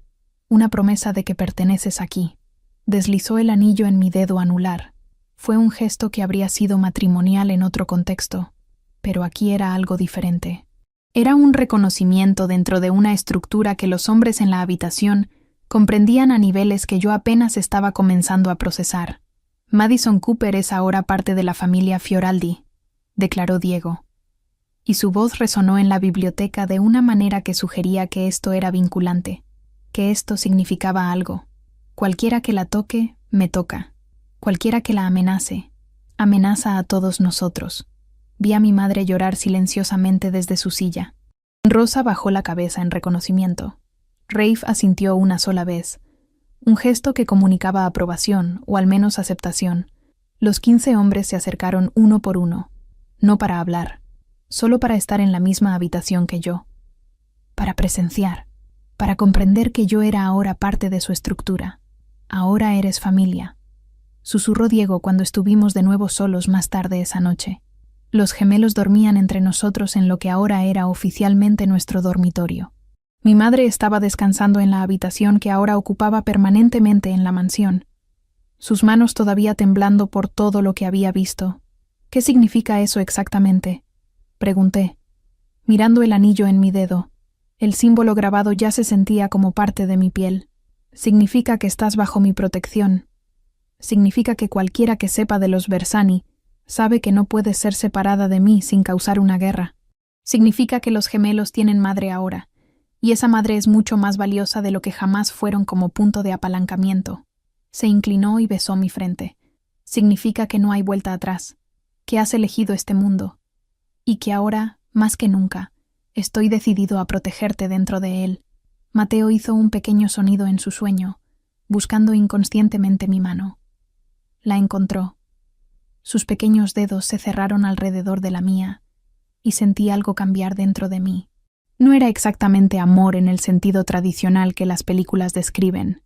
Una promesa de que perteneces aquí. Deslizó el anillo en mi dedo anular. Fue un gesto que habría sido matrimonial en otro contexto, pero aquí era algo diferente. Era un reconocimiento dentro de una estructura que los hombres en la habitación comprendían a niveles que yo apenas estaba comenzando a procesar. Madison Cooper es ahora parte de la familia Fioraldi, declaró Diego. Y su voz resonó en la biblioteca de una manera que sugería que esto era vinculante, que esto significaba algo. Cualquiera que la toque, me toca. Cualquiera que la amenace, amenaza a todos nosotros. Vi a mi madre llorar silenciosamente desde su silla. Rosa bajó la cabeza en reconocimiento. Rafe asintió una sola vez. Un gesto que comunicaba aprobación, o al menos aceptación. Los 15 hombres se acercaron uno por uno, no para hablar, solo para estar en la misma habitación que yo. Para presenciar, para comprender que yo era ahora parte de su estructura. Ahora eres familia, susurró Diego cuando estuvimos de nuevo solos más tarde esa noche. Los gemelos dormían entre nosotros en lo que ahora era oficialmente nuestro dormitorio. Mi madre estaba descansando en la habitación que ahora ocupaba permanentemente en la mansión, sus manos todavía temblando por todo lo que había visto. ¿Qué significa eso exactamente?, pregunté, mirando el anillo en mi dedo. El símbolo grabado ya se sentía como parte de mi piel. Significa que estás bajo mi protección. Significa que cualquiera que sepa de los Bersani sabe que no puede ser separada de mí sin causar una guerra. Significa que los gemelos tienen madre ahora, y esa madre es mucho más valiosa de lo que jamás fueron como punto de apalancamiento. Se inclinó y besó mi frente. Significa que no hay vuelta atrás, que has elegido este mundo, y que ahora, más que nunca, estoy decidido a protegerte dentro de él. Mateo hizo un pequeño sonido en su sueño, buscando inconscientemente mi mano. La encontró. Sus pequeños dedos se cerraron alrededor de la mía, y sentí algo cambiar dentro de mí. No era exactamente amor en el sentido tradicional que las películas describen.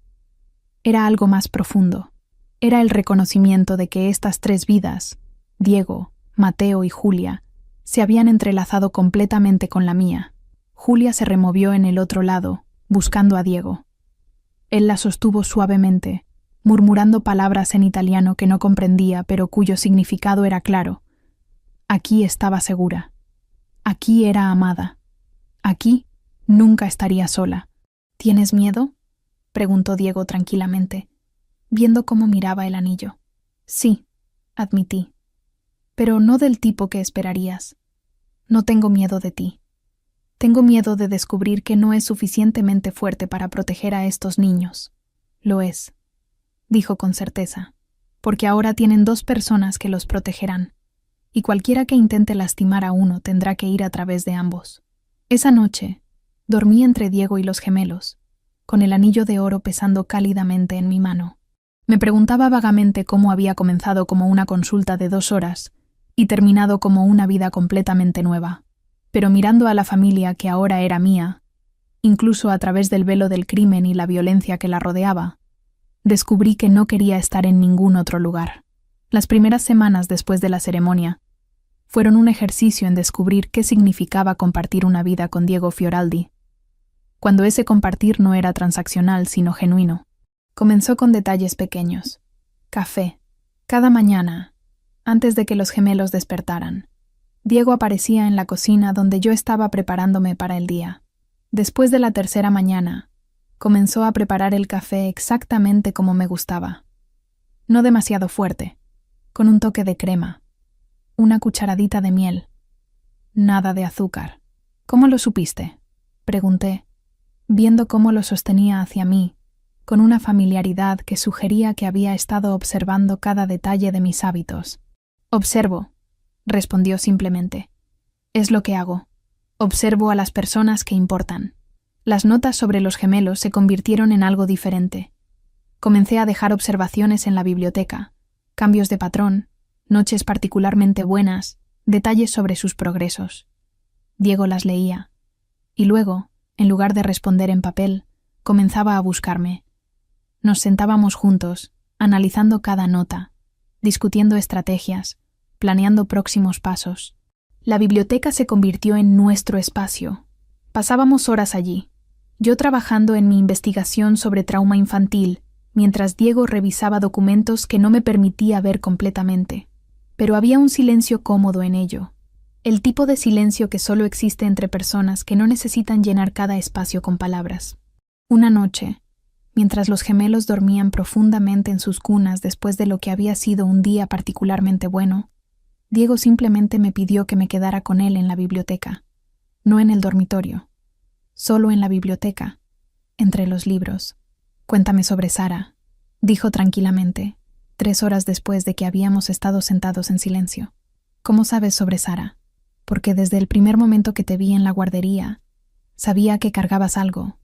Era algo más profundo. Era el reconocimiento de que estas 3 vidas, Diego, Mateo y Julia, se habían entrelazado completamente con la mía. Julia se removió en el otro lado, buscando a Diego. Él la sostuvo suavemente, murmurando palabras en italiano que no comprendía, pero cuyo significado era claro. Aquí estaba segura. Aquí era amada. Aquí nunca estaría sola. ¿Tienes miedo?, preguntó Diego tranquilamente, viendo cómo miraba el anillo. Sí, admití, pero no del tipo que esperarías. No tengo miedo de ti. Tengo miedo de descubrir que no es suficientemente fuerte para proteger a estos niños. Lo es, dijo con certeza. porque ahora tienen 2 personas que los protegerán, y cualquiera que intente lastimar a uno tendrá que ir a través de ambos. Esa noche, dormí entre Diego y los gemelos, con el anillo de oro pesando cálidamente en mi mano. Me preguntaba vagamente cómo había comenzado como una consulta de 2 horas y terminado como una vida completamente nueva. Pero mirando a la familia que ahora era mía, incluso a través del velo del crimen y la violencia que la rodeaba, descubrí que no quería estar en ningún otro lugar. Las primeras semanas después de la ceremonia fueron un ejercicio en descubrir qué significaba compartir una vida con Diego Fioraldi, cuando ese compartir no era transaccional sino genuino. Comenzó con detalles pequeños. Café. Cada mañana, antes de que los gemelos despertaran, Diego aparecía en la cocina donde yo estaba preparándome para el día. Después de la tercera mañana, comenzó a preparar el café exactamente como me gustaba. No demasiado fuerte, con un toque de crema, una cucharadita de miel, nada de azúcar. ¿Cómo lo supiste?, pregunté, viendo cómo lo sostenía hacia mí, con una familiaridad que sugería que había estado observando cada detalle de mis hábitos. Observo, respondió simplemente. Es lo que hago. Observo a las personas que importan. Las notas sobre los gemelos se convirtieron en algo diferente. Comencé a dejar observaciones en la biblioteca, cambios de patrón, noches particularmente buenas, detalles sobre sus progresos. Diego las leía, y luego, en lugar de responder en papel, comenzaba a buscarme. Nos sentábamos juntos, analizando cada nota, discutiendo estrategias, planeando próximos pasos. La biblioteca se convirtió en nuestro espacio. Pasábamos horas allí, yo trabajando en mi investigación sobre trauma infantil, mientras Diego revisaba documentos que no me permitía ver completamente. Pero había un silencio cómodo en ello, el tipo de silencio que solo existe entre personas que no necesitan llenar cada espacio con palabras. Una noche, mientras los gemelos dormían profundamente en sus cunas después de lo que había sido un día particularmente bueno, Diego simplemente me pidió que me quedara con él en la biblioteca, no en el dormitorio, solo en la biblioteca, entre los libros. Cuéntame sobre Sara, dijo tranquilamente, 3 horas después de que habíamos estado sentados en silencio. ¿Cómo sabes sobre Sara? Porque desde el primer momento que te vi en la guardería, sabía que cargabas algo.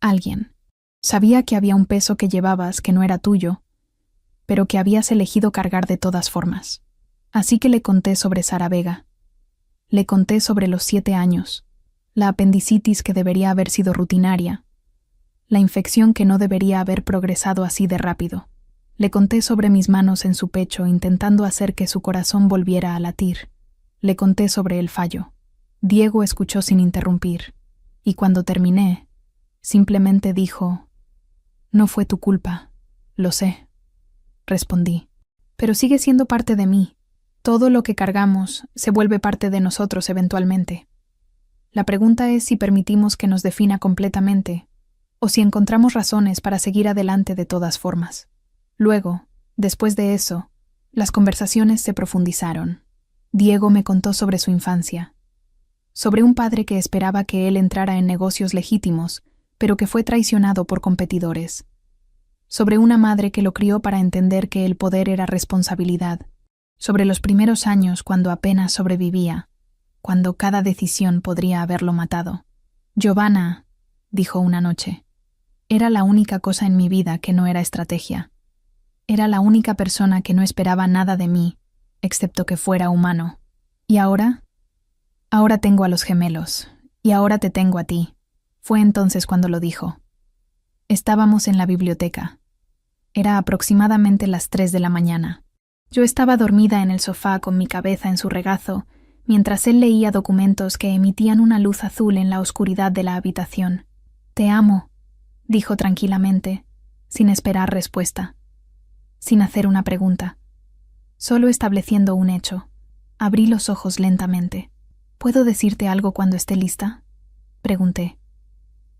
Alguien. Sabía que había un peso que llevabas que no era tuyo, pero que habías elegido cargar de todas formas. Así que le conté sobre Sara Vega. Le conté sobre los 7 años, la apendicitis que debería haber sido rutinaria, la infección que no debería haber progresado así de rápido. Le conté sobre mis manos en su pecho intentando hacer que su corazón volviera a latir. Le conté sobre el fallo. Diego escuchó sin interrumpir, y cuando terminé, simplemente dijo: «No fue tu culpa, lo sé», respondí. «Pero sigue siendo parte de mí. Todo lo que cargamos se vuelve parte de nosotros eventualmente. La pregunta es si permitimos que nos defina completamente, o si encontramos razones para seguir adelante de todas formas». Luego, después de eso, las conversaciones se profundizaron. Diego me contó sobre su infancia, sobre un padre que esperaba que él entrara en negocios legítimos, pero que fue traicionado por competidores, sobre una madre que lo crió para entender que el poder era responsabilidad, sobre los primeros años cuando apenas sobrevivía, cuando cada decisión podría haberlo matado. «Giovanna», dijo una noche, «era la única cosa en mi vida que no era estrategia. Era la única persona que no esperaba nada de mí, excepto que fuera humano. ¿Y ahora? Ahora tengo a los gemelos, y ahora te tengo a ti». Fue entonces cuando lo dijo. Estábamos en la biblioteca. Era aproximadamente las 3 de la mañana. Yo estaba dormida en el sofá con mi cabeza en su regazo, mientras él leía documentos que emitían una luz azul en la oscuridad de la habitación. «Te amo», dijo tranquilamente, sin esperar respuesta, sin hacer una pregunta, solo estableciendo un hecho. Abrí los ojos lentamente. «¿Puedo decirte algo cuando esté lista?», pregunté.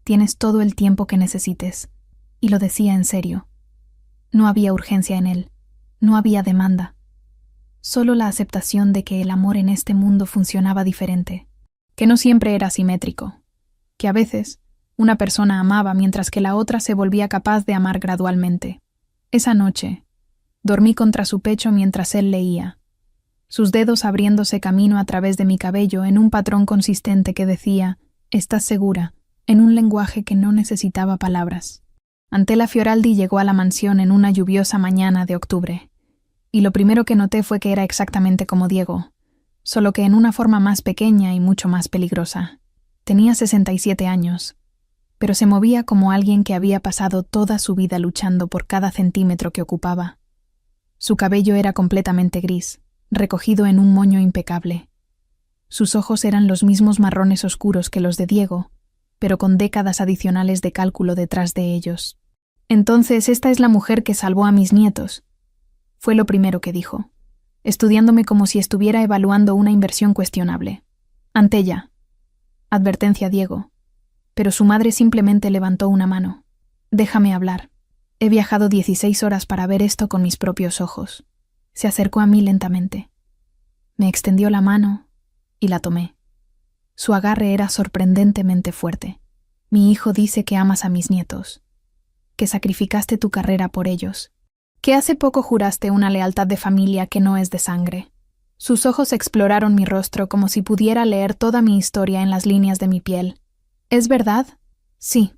«Tienes todo el tiempo que necesites», y lo decía en serio. No había urgencia en él, no había demanda, solo la aceptación de que el amor en este mundo funcionaba diferente, que no siempre era simétrico, que a veces una persona amaba mientras que la otra se volvía capaz de amar gradualmente. Esa noche, Dormí contra su pecho mientras él leía, sus dedos abriéndose camino a través de mi cabello en un patrón consistente que decía, «Estás segura», en un lenguaje que no necesitaba palabras. Antela Fioraldi llegó a la mansión en una lluviosa mañana de octubre, y lo primero que noté fue que era exactamente como Diego, solo que en una forma más pequeña y mucho más peligrosa. Tenía 67 años, pero se movía como alguien que había pasado toda su vida luchando por cada centímetro que ocupaba. Su cabello era completamente gris, recogido en un moño impecable. Sus ojos eran los mismos marrones oscuros que los de Diego, pero con décadas adicionales de cálculo detrás de ellos. «Entonces, esta es la mujer que salvó a mis nietos», fue lo primero que dijo, estudiándome como si estuviera evaluando una inversión cuestionable. «Antella», advertencia Diego, pero su madre simplemente levantó una mano. «Déjame hablar. He viajado 16 horas para ver esto con mis propios ojos». Se acercó a mí lentamente. Me extendió la mano y la tomé. Su agarre era sorprendentemente fuerte. «Mi hijo dice que amas a mis nietos, que sacrificaste tu carrera por ellos, que hace poco juraste una lealtad de familia que no es de sangre». Sus ojos exploraron mi rostro como si pudiera leer toda mi historia en las líneas de mi piel. «¿Es verdad?» «Sí»,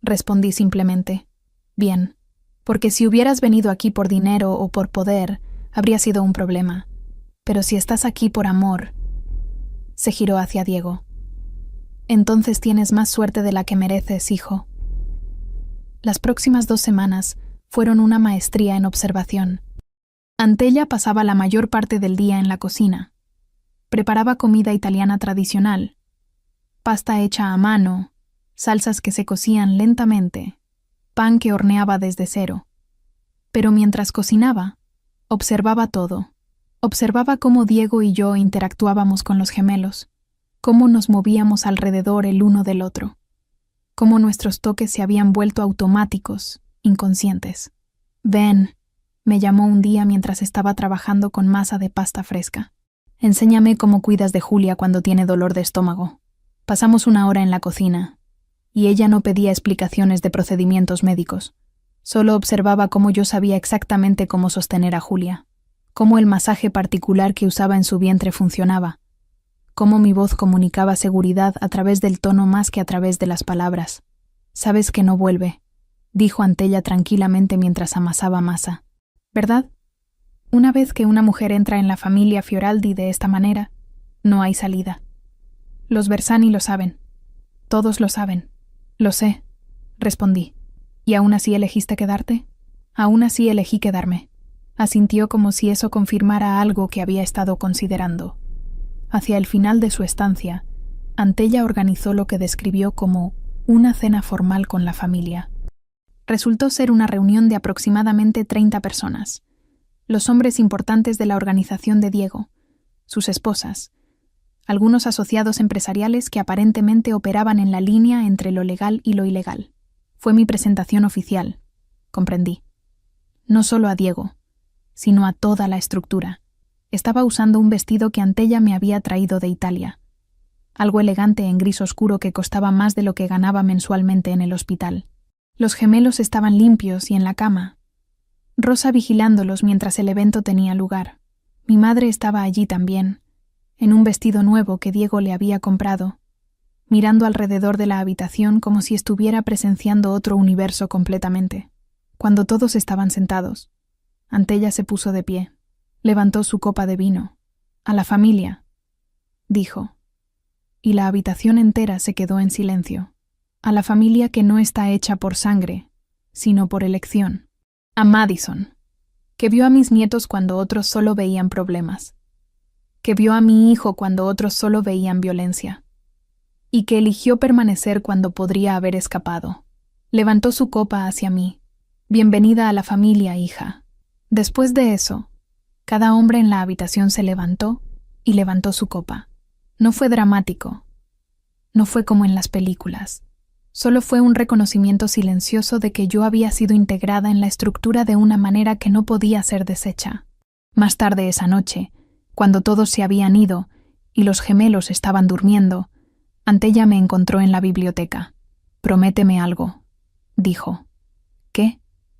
respondí simplemente. «Bien, porque si hubieras venido aquí por dinero o por poder, habría sido un problema. Pero si estás aquí por amor», se giró hacia Diego. «Entonces tienes más suerte de la que mereces, hijo». Las próximas 2 semanas fueron una maestría en observación. Antella pasaba la mayor parte del día en la cocina. Preparaba comida italiana tradicional, pasta hecha a mano, salsas que se cocían lentamente, pan que horneaba desde cero. Pero mientras cocinaba, observaba todo. Observaba cómo Diego y yo interactuábamos con los gemelos, cómo nos movíamos alrededor el uno del otro, cómo nuestros toques se habían vuelto automáticos, inconscientes. «Ven», me llamó un día mientras estaba trabajando con masa de pasta fresca. «Enséñame cómo cuidas de Julia cuando tiene dolor de estómago». Pasamos 1 hora en la cocina, y ella no pedía explicaciones de procedimientos médicos. Solo observaba cómo yo sabía exactamente cómo sostener a Julia, cómo el masaje particular que usaba en su vientre funcionaba, cómo mi voz comunicaba seguridad a través del tono más que a través de las palabras. «Sabes que no vuelve», dijo Antella tranquilamente mientras amasaba masa. «¿Verdad? Una vez que una mujer entra en la familia Fioraldi de esta manera, no hay salida. Los Bersani lo saben. Todos lo saben». «Lo sé», respondí. «¿Y aún así elegiste quedarte?» «Aún así elegí quedarme», asintió como si eso confirmara algo que había estado considerando. Hacia el final de su estancia, Antella organizó lo que describió como una cena formal con la familia. Resultó ser una reunión de aproximadamente 30 personas. Los hombres importantes de la organización de Diego, sus esposas, algunos asociados empresariales que aparentemente operaban en la línea entre lo legal y lo ilegal. Fue mi presentación oficial, comprendí. No solo a Diego, sino a toda la estructura. Estaba usando un vestido que Antella me había traído de Italia, algo elegante en gris oscuro que costaba más de lo que ganaba mensualmente en el hospital. Los gemelos estaban limpios y en la cama, Rosa vigilándolos mientras el evento tenía lugar. Mi madre estaba allí también, en un vestido nuevo que Diego le había comprado, mirando alrededor de la habitación como si estuviera presenciando otro universo completamente. Cuando todos estaban sentados, Antella se puso de pie, levantó su copa de vino. «A la familia», dijo, y la habitación entera se quedó en silencio. «A la familia que no está hecha por sangre, sino por elección. A Madison, que vio a mis nietos cuando otros solo veían problemas, que vio a mi hijo cuando otros solo veían violencia, y que eligió permanecer cuando podría haber escapado». Levantó su copa hacia mí. «Bienvenida a la familia, hija». Después de eso, cada hombre en la habitación se levantó y levantó su copa. No fue dramático. No fue como en las películas. Solo fue un reconocimiento silencioso de que yo había sido integrada en la estructura de una manera que no podía ser deshecha. Más tarde esa noche, cuando todos se habían ido y los gemelos estaban durmiendo, Antella me encontró en la biblioteca. «Prométeme algo», dijo. «¿Qué?»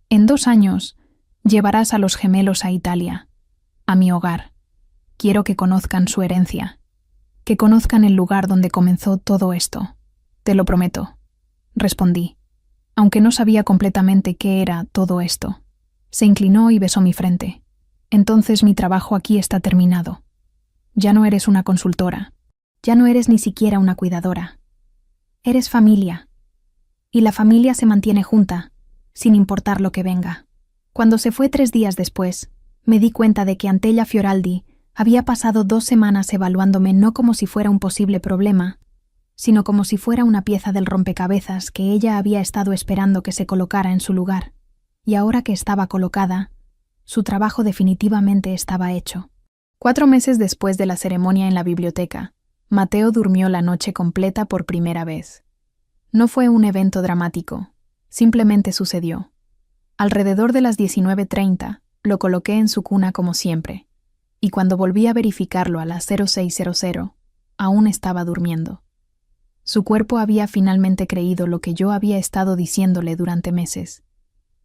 «En 2 años Llevarás a los gemelos a Italia, a mi hogar. Quiero que conozcan su herencia, que conozcan el lugar donde comenzó todo esto. Te lo prometo, respondí, aunque no sabía completamente qué era todo esto. Se inclinó y besó mi frente. Entonces mi trabajo aquí está terminado. Ya no eres una consultora, ya no eres ni siquiera una cuidadora. Eres familia, y la familia se mantiene junta, sin importar lo que venga. Cuando se fue 3 días después, me di cuenta de que Antella Fioraldi había pasado 2 semanas evaluándome no como si fuera un posible problema, sino como si fuera una pieza del rompecabezas que ella había estado esperando que se colocara en su lugar. Y ahora que estaba colocada, su trabajo definitivamente estaba hecho. 4 meses después de la ceremonia en la biblioteca, Mateo durmió la noche completa por primera vez. No fue un evento dramático, simplemente sucedió. Alrededor de las 19:30, lo coloqué en su cuna como siempre, y cuando volví a verificarlo a las 06:00, aún estaba durmiendo. Su cuerpo había finalmente creído lo que yo había estado diciéndole durante meses,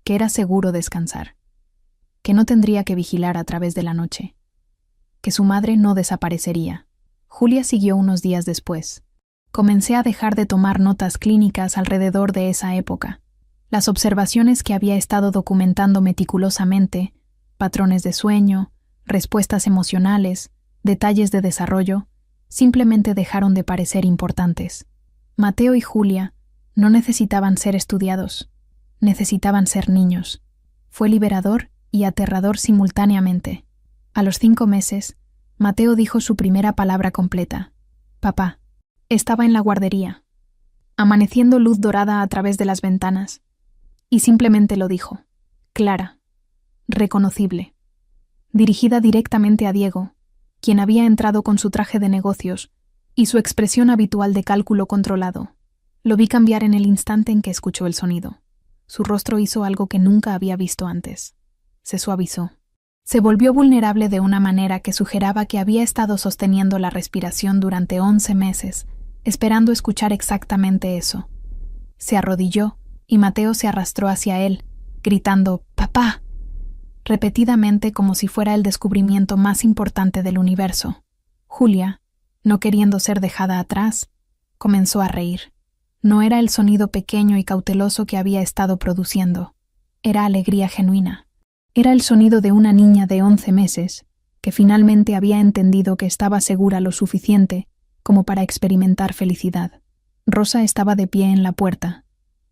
que era seguro descansar, que no tendría que vigilar a través de la noche, que su madre no desaparecería. Julia siguió unos días después. Comencé a dejar de tomar notas clínicas alrededor de esa época. Las observaciones que había estado documentando meticulosamente, patrones de sueño, respuestas emocionales, detalles de desarrollo, simplemente dejaron de parecer importantes. Mateo y Julia no necesitaban ser estudiados, necesitaban ser niños. Fue liberador y aterrador simultáneamente. A los 5 meses, Mateo dijo su primera palabra completa: papá. Estaba en la guardería, amaneciendo luz dorada a través de las ventanas, y simplemente lo dijo, clara, reconocible, dirigida directamente a Diego, quien había entrado con su traje de negocios y su expresión habitual de cálculo controlado. Lo vi cambiar en el instante en que escuchó el sonido. Su rostro hizo algo que nunca había visto antes. Se suavizó. Se volvió vulnerable de una manera que sugeraba que había estado sosteniendo la respiración durante 11 meses, esperando escuchar exactamente eso. Se arrodilló y Mateo se arrastró hacia él, gritando «¡Papá!», repetidamente como si fuera el descubrimiento más importante del universo. Julia, no queriendo ser dejada atrás, comenzó a reír. No era el sonido pequeño y cauteloso que había estado produciendo. Era alegría genuina. Era el sonido de una niña de 11 meses que finalmente había entendido que estaba segura lo suficiente como para experimentar felicidad. Rosa estaba de pie en la puerta,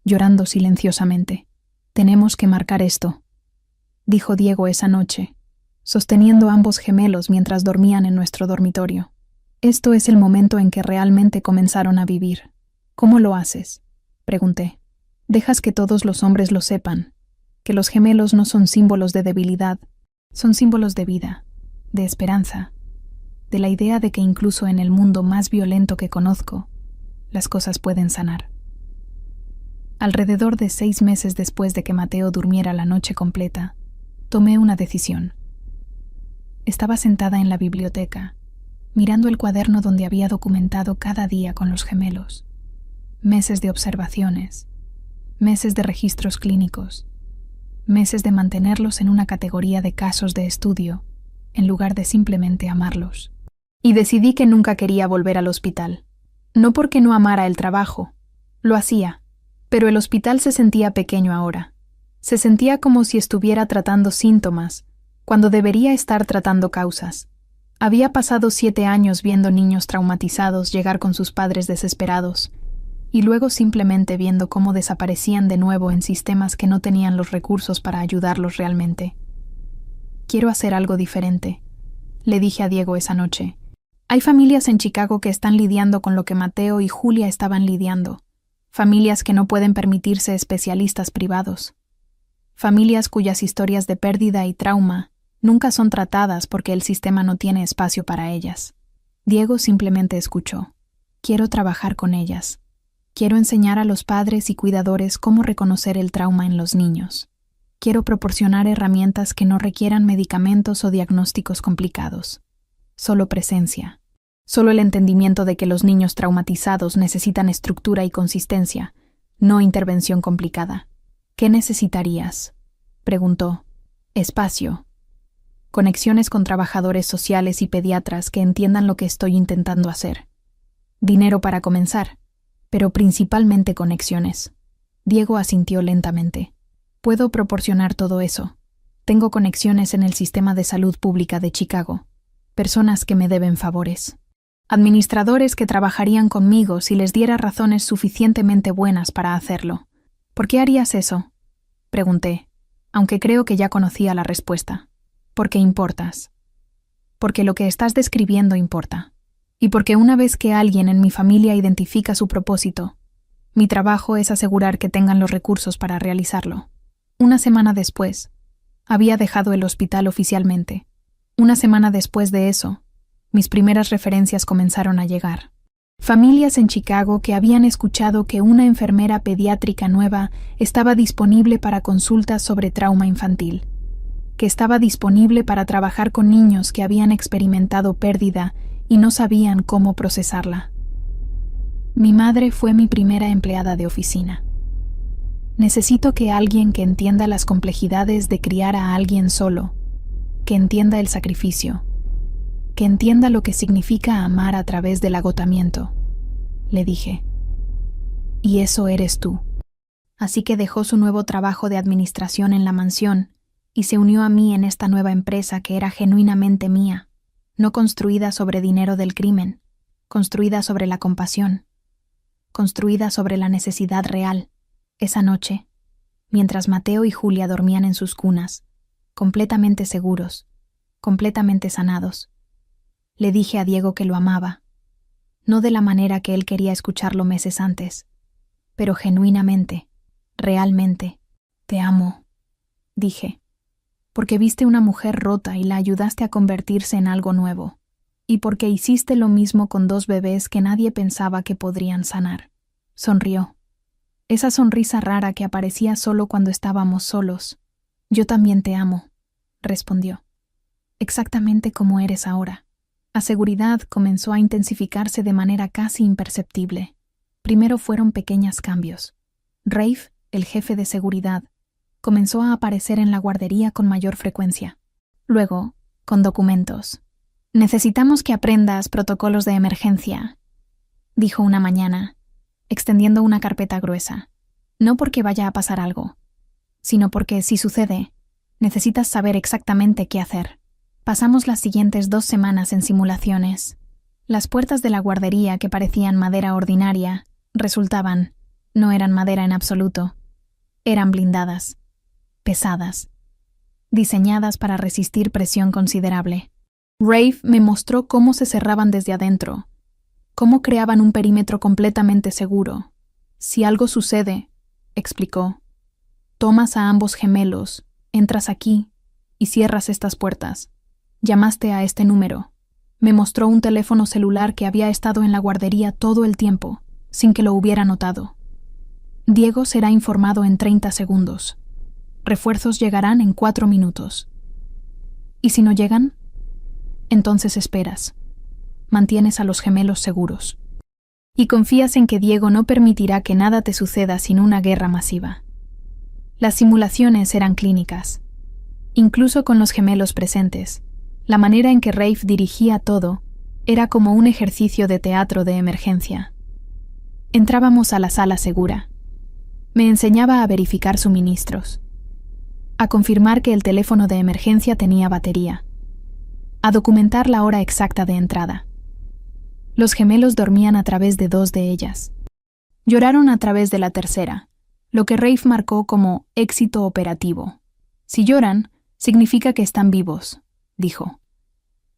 llorando silenciosamente. «Tenemos que marcar esto», dijo Diego esa noche, sosteniendo ambos gemelos mientras dormían en nuestro dormitorio. «Esto es el momento en que realmente comenzaron a vivir». «¿Cómo lo haces?», pregunté. «Dejas que todos los hombres lo sepan, que los gemelos no son símbolos de debilidad, son símbolos de vida, de esperanza, de la idea de que incluso en el mundo más violento que conozco, las cosas pueden sanar». Alrededor de 6 meses después de que Mateo durmiera la noche completa, tomé una decisión. Estaba sentada en la biblioteca, mirando el cuaderno donde había documentado cada día con los gemelos. Meses de observaciones, meses de registros clínicos, meses de mantenerlos en una categoría de casos de estudio, en lugar de simplemente amarlos. Y decidí que nunca quería volver al hospital. No porque no amara el trabajo, lo hacía, pero el hospital se sentía pequeño ahora. Se sentía como si estuviera tratando síntomas, cuando debería estar tratando causas. Había pasado 7 años viendo niños traumatizados llegar con sus padres desesperados, y luego simplemente viendo cómo desaparecían de nuevo en sistemas que no tenían los recursos para ayudarlos realmente. «Quiero hacer algo diferente», le dije a Diego esa noche. «Hay familias en Chicago que están lidiando con lo que Mateo y Julia estaban lidiando. Familias que no pueden permitirse especialistas privados. Familias cuyas historias de pérdida y trauma nunca son tratadas porque el sistema no tiene espacio para ellas». Diego simplemente escuchó. «Quiero trabajar con ellas. Quiero enseñar a los padres y cuidadores cómo reconocer el trauma en los niños. Quiero proporcionar herramientas que no requieran medicamentos o diagnósticos complicados. Solo presencia. Solo el entendimiento de que los niños traumatizados necesitan estructura y consistencia, no intervención complicada». «¿Qué necesitarías?», preguntó. Espacio. Conexiones con trabajadores sociales y pediatras que entiendan lo que estoy intentando hacer. Dinero para comenzar, pero principalmente conexiones. Diego asintió lentamente. Puedo proporcionar todo eso. Tengo conexiones en el sistema de salud pública de Chicago. Personas que me deben favores. Administradores que trabajarían conmigo si les diera razones suficientemente buenas para hacerlo. ¿Por qué harías eso?, pregunté, aunque creo que ya conocía la respuesta. Porque importas. Porque lo que estás describiendo importa. Y porque una vez que alguien en mi familia identifica su propósito, mi trabajo es asegurar que tengan los recursos para realizarlo. Una semana después, había dejado el hospital oficialmente. Una semana después de eso, mis primeras referencias comenzaron a llegar. Familias en Chicago que habían escuchado que una enfermera pediátrica nueva estaba disponible para consultas sobre trauma infantil, que estaba disponible para trabajar con niños que habían experimentado pérdida y no sabían cómo procesarla. Mi madre fue mi primera empleada de oficina. Necesito que alguien que entienda las complejidades de criar a alguien solo, que entienda el sacrificio, que entienda lo que significa amar a través del agotamiento, le dije. Y eso eres tú. Así que dejó su nuevo trabajo de administración en la mansión y se unió a mí en esta nueva empresa que era genuinamente mía, no construida sobre dinero del crimen, construida sobre la compasión, construida sobre la necesidad real. Esa noche, mientras Mateo y Julia dormían en sus cunas, completamente seguros, completamente sanados, le dije a Diego que lo amaba, no de la manera que él quería escucharlo meses antes, pero genuinamente, realmente. Te amo, dije, porque viste una mujer rota y la ayudaste a convertirse en algo nuevo, y porque hiciste lo mismo con 2 bebés que nadie pensaba que podrían sanar. Sonrió. Esa sonrisa rara que aparecía solo cuando estábamos solos. Yo también te amo, respondió. Exactamente como eres ahora. La seguridad comenzó a intensificarse de manera casi imperceptible. Primero fueron pequeños cambios. Rafe, el jefe de seguridad, comenzó a aparecer en la guardería con mayor frecuencia. Luego, con documentos. Necesitamos que aprendas protocolos de emergencia, dijo una mañana, extendiendo una carpeta gruesa. No porque vaya a pasar algo, sino porque, si sucede, necesitas saber exactamente qué hacer. Pasamos las siguientes 2 semanas en simulaciones. Las puertas de la guardería, que parecían madera ordinaria, no eran madera en absoluto. Eran blindadas, pesadas, diseñadas para resistir presión considerable. Rafe me mostró cómo se cerraban desde adentro, cómo creaban un perímetro completamente seguro. Si algo sucede, explicó, tomas a ambos gemelos, entras aquí y cierras estas puertas. Llamaste a este número. Me mostró un teléfono celular que había estado en la guardería todo el tiempo, sin que lo hubiera notado. Diego será informado en 30 segundos. Refuerzos llegarán en 4 minutos. ¿Y si no llegan? Entonces esperas. Mantienes a los gemelos seguros. Y confías en que Diego no permitirá que nada te suceda sin una guerra masiva. Las simulaciones eran clínicas. Incluso con los gemelos presentes, la manera en que Rafe dirigía todo era como un ejercicio de teatro de emergencia. Entrábamos a la sala segura. Me enseñaba a verificar suministros, a confirmar que el teléfono de emergencia tenía batería, a documentar la hora exacta de entrada. Los gemelos dormían a través de 2 de ellas. Lloraron a través de la tercera, lo que Rafe marcó como éxito operativo. Si lloran, significa que están vivos, dijo.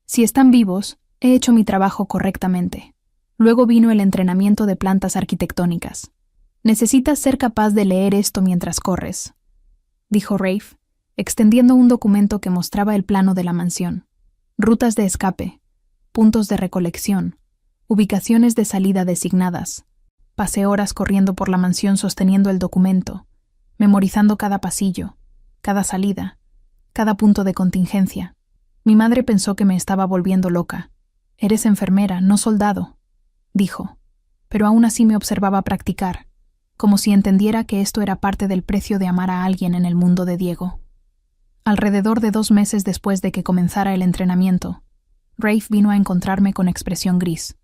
Si están vivos, he hecho mi trabajo correctamente. Luego vino el entrenamiento de plantas arquitectónicas. Necesitas ser capaz de leer esto mientras corres, dijo Rafe, extendiendo un documento que mostraba el plano de la mansión. Rutas de escape, puntos de recolección, ubicaciones de salida designadas. Pasé horas corriendo por la mansión sosteniendo el documento, memorizando cada pasillo, cada salida, cada punto de contingencia. Mi madre pensó que me estaba volviendo loca. Eres enfermera, no soldado, dijo, pero aún así me observaba practicar, como si entendiera que esto era parte del precio de amar a alguien en el mundo de Diego. Alrededor de 2 meses después de que comenzara el entrenamiento, Rafe vino a encontrarme con expresión gris.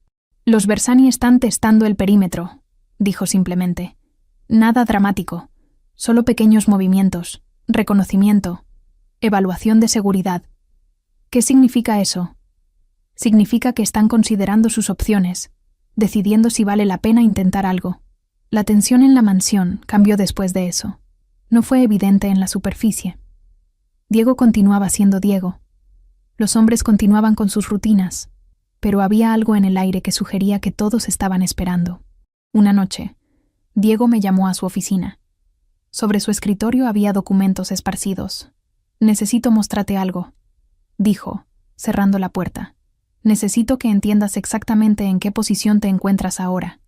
«Los Bersani están testando el perímetro», dijo simplemente. «Nada dramático, solo pequeños movimientos, reconocimiento, evaluación de seguridad». «¿Qué significa eso?» «Significa que están considerando sus opciones, decidiendo si vale la pena intentar algo». La tensión en la mansión cambió después de eso. No fue evidente en la superficie. Diego continuaba siendo Diego. Los hombres continuaban con sus rutinas, pero había algo en el aire que sugería que todos estaban esperando. Una noche, Diego me llamó a su oficina. Sobre su escritorio había documentos esparcidos. «Necesito mostrarte algo», dijo, cerrando la puerta. «Necesito que entiendas exactamente en qué posición te encuentras ahora».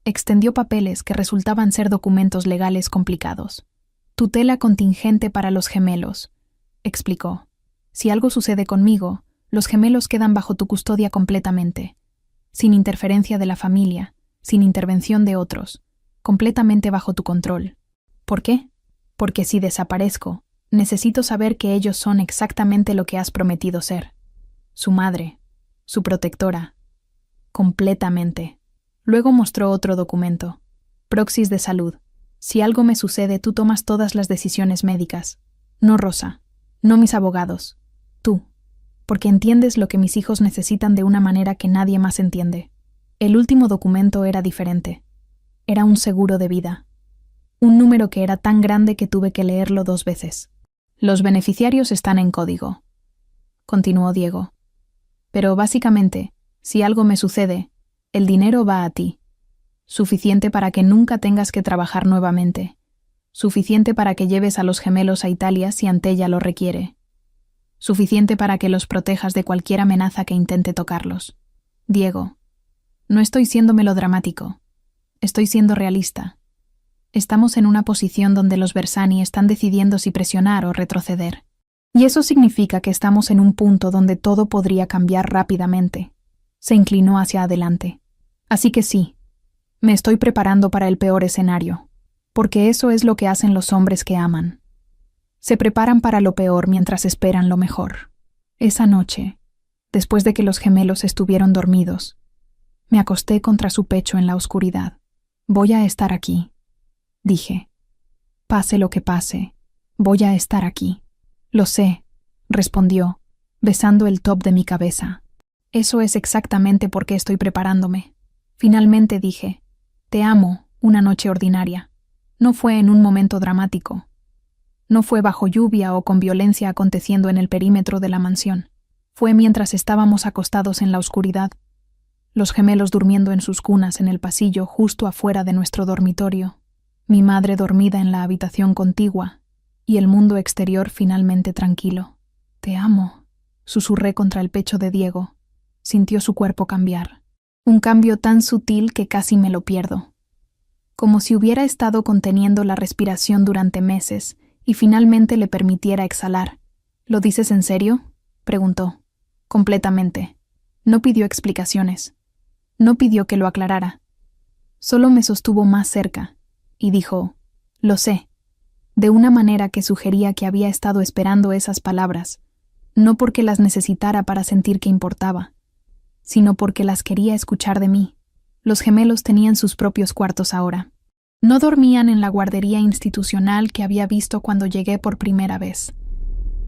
Extendió papeles que resultaban ser documentos legales complicados. «Tutela contingente para los gemelos», explicó. «Si algo sucede conmigo, los gemelos quedan bajo tu custodia completamente, sin interferencia de la familia, sin intervención de otros, completamente bajo tu control. ¿Por qué? Porque si desaparezco, necesito saber que ellos son exactamente lo que has prometido ser. Su madre, su protectora. Completamente». Luego mostró otro documento. «Proxys de salud. Si algo me sucede, tú tomas todas las decisiones médicas. No Rosa, no mis abogados. Tú. Porque entiendes lo que mis hijos necesitan de una manera que nadie más entiende». El último documento era diferente. Era un seguro de vida. Un número que era tan grande que tuve que leerlo 2 veces. «Los beneficiarios están en código», continuó Diego. «Pero básicamente, si algo me sucede, el dinero va a ti. Suficiente para que nunca tengas que trabajar nuevamente. Suficiente para que lleves a los gemelos a Italia si Antella lo requiere. Suficiente para que los protejas de cualquier amenaza que intente tocarlos. Diego, no estoy siendo melodramático. Estoy siendo realista. Estamos en una posición donde los Bersani están decidiendo si presionar o retroceder. Y eso significa que estamos en un punto donde todo podría cambiar rápidamente». Se inclinó hacia adelante. «Así que sí, me estoy preparando para el peor escenario, porque eso es lo que hacen los hombres que aman. Se preparan para lo peor mientras esperan lo mejor». Esa noche, después de que los gemelos estuvieron dormidos, me acosté contra su pecho en la oscuridad. «Voy a estar aquí», dije. «Pase lo que pase, voy a estar aquí». «Lo sé», respondió, besando el top de mi cabeza. «Eso es exactamente por qué estoy preparándome». Finalmente dije, «Te amo, una noche ordinaria». No fue en un momento dramático. No fue bajo lluvia o con violencia aconteciendo en el perímetro de la mansión. Fue mientras estábamos acostados en la oscuridad, los gemelos durmiendo en sus cunas en el pasillo justo afuera de nuestro dormitorio, mi madre dormida en la habitación contigua y el mundo exterior finalmente tranquilo. «Te amo», susurré contra el pecho de Diego. Sintió su cuerpo cambiar. Un cambio tan sutil que casi me lo pierdo. Como si hubiera estado conteniendo la respiración durante meses y finalmente le permitiera exhalar. «¿Lo dices en serio?», preguntó. «Completamente». No pidió explicaciones. No pidió que lo aclarara. Solo me sostuvo más cerca y dijo, «Lo sé», de una manera que sugería que había estado esperando esas palabras, no porque las necesitara para sentir que importaba, sino porque las quería escuchar de mí. Los gemelos tenían sus propios cuartos ahora. No dormían en la guardería institucional que había visto cuando llegué por primera vez.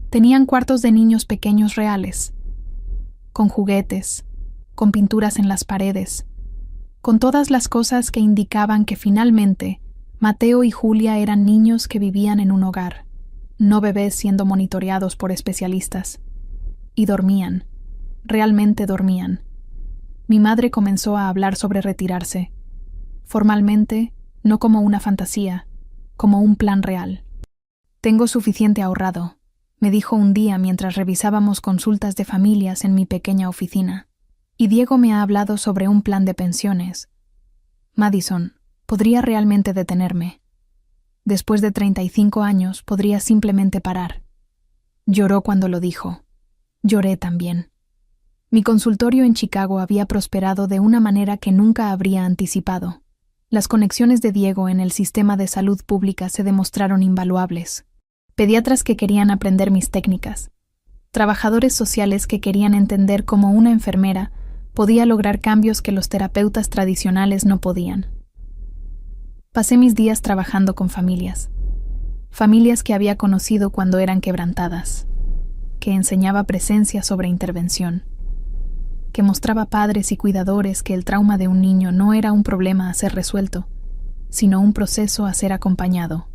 Tenían cuartos de niños pequeños reales, con juguetes, con pinturas en las paredes, con todas las cosas que indicaban que finalmente Mateo y Julia eran niños que vivían en un hogar, no bebés siendo monitoreados por especialistas. Y dormían, realmente dormían. Mi madre comenzó a hablar sobre retirarse, formalmente, no como una fantasía, como un plan real. «Tengo suficiente ahorrado», me dijo un día mientras revisábamos consultas de familias en mi pequeña oficina. «Y Diego me ha hablado sobre un plan de pensiones. Madison, podría realmente detenerme. Después de 35 años podría simplemente parar». Lloró cuando lo dijo. Lloré también. Mi consultorio en Chicago había prosperado de una manera que nunca habría anticipado. Las conexiones de Diego en el sistema de salud pública se demostraron invaluables. pediatras que querían aprender mis técnicas, trabajadores sociales que querían entender cómo una enfermera podía lograr cambios que los terapeutas tradicionales no podían. Pasé mis días trabajando con familias que había conocido cuando eran quebrantadas, que enseñaba presencia sobre intervención, que mostraba a padres y cuidadores que el trauma de un niño no era un problema a ser resuelto, sino un proceso a ser acompañado.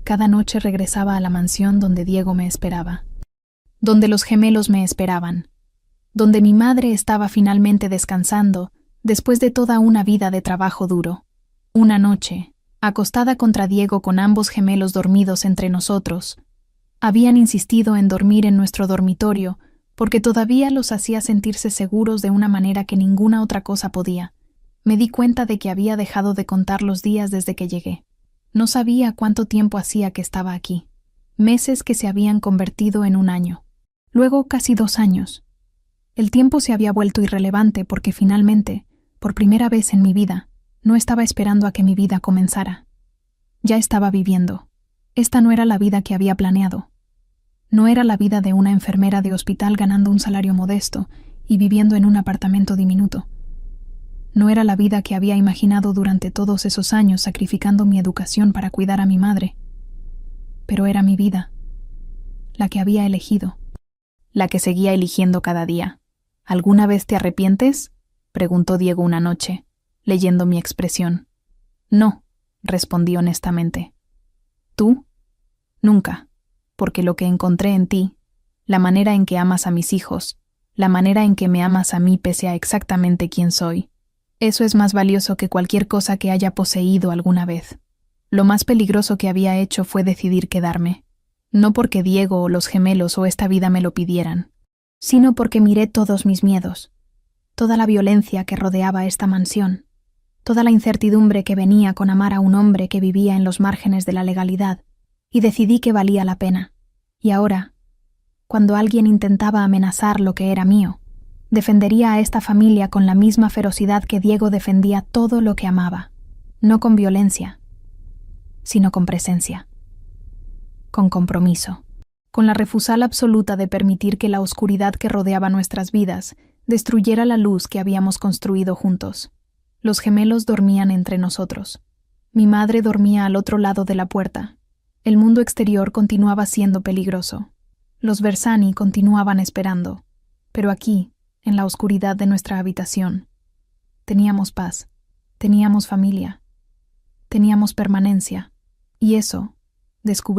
Cada noche regresaba a la mansión donde Diego me esperaba, donde los gemelos me esperaban, donde mi madre estaba finalmente descansando después de toda una vida de trabajo duro. Una noche, acostada contra Diego con ambos gemelos dormidos entre nosotros, habían insistido en dormir en nuestro dormitorio porque todavía los hacía sentirse seguros de una manera que ninguna otra cosa podía. Me di cuenta de que había dejado de contar los días desde que llegué. No sabía cuánto tiempo hacía que estaba aquí. Meses que se habían convertido en un año. Luego casi 2 años. El tiempo se había vuelto irrelevante porque finalmente, por primera vez en mi vida, no estaba esperando a que mi vida comenzara. Ya estaba viviendo. Esta no era la vida que había planeado. No era la vida de una enfermera de hospital ganando un salario modesto y viviendo en un apartamento diminuto. No era la vida que había imaginado durante todos esos años sacrificando mi educación para cuidar a mi madre. Pero era mi vida, la que había elegido, la que seguía eligiendo cada día. ¿Alguna vez te arrepientes?, preguntó Diego una noche, leyendo mi expresión. No, respondí honestamente. ¿Tú? Nunca, porque lo que encontré en ti, la manera en que amas a mis hijos, la manera en que me amas a mí pese a exactamente quién soy, eso es más valioso que cualquier cosa que haya poseído alguna vez. Lo más peligroso que había hecho fue decidir quedarme, no porque Diego o los gemelos o esta vida me lo pidieran, sino porque miré todos mis miedos, toda la violencia que rodeaba esta mansión, toda la incertidumbre que venía con amar a un hombre que vivía en los márgenes de la legalidad, y decidí que valía la pena. Y ahora, cuando alguien intentaba amenazar lo que era mío, defendería a esta familia con la misma ferocidad que Diego defendía todo lo que amaba, no con violencia, sino con presencia, con compromiso, con la refusal absoluta de permitir que la oscuridad que rodeaba nuestras vidas destruyera la luz que habíamos construido juntos. Los gemelos dormían entre nosotros. Mi madre dormía al otro lado de la puerta. El mundo exterior continuaba siendo peligroso. Los Bersani continuaban esperando, pero aquí, en la oscuridad de nuestra habitación, teníamos paz, teníamos familia, teníamos permanencia, y eso descubrí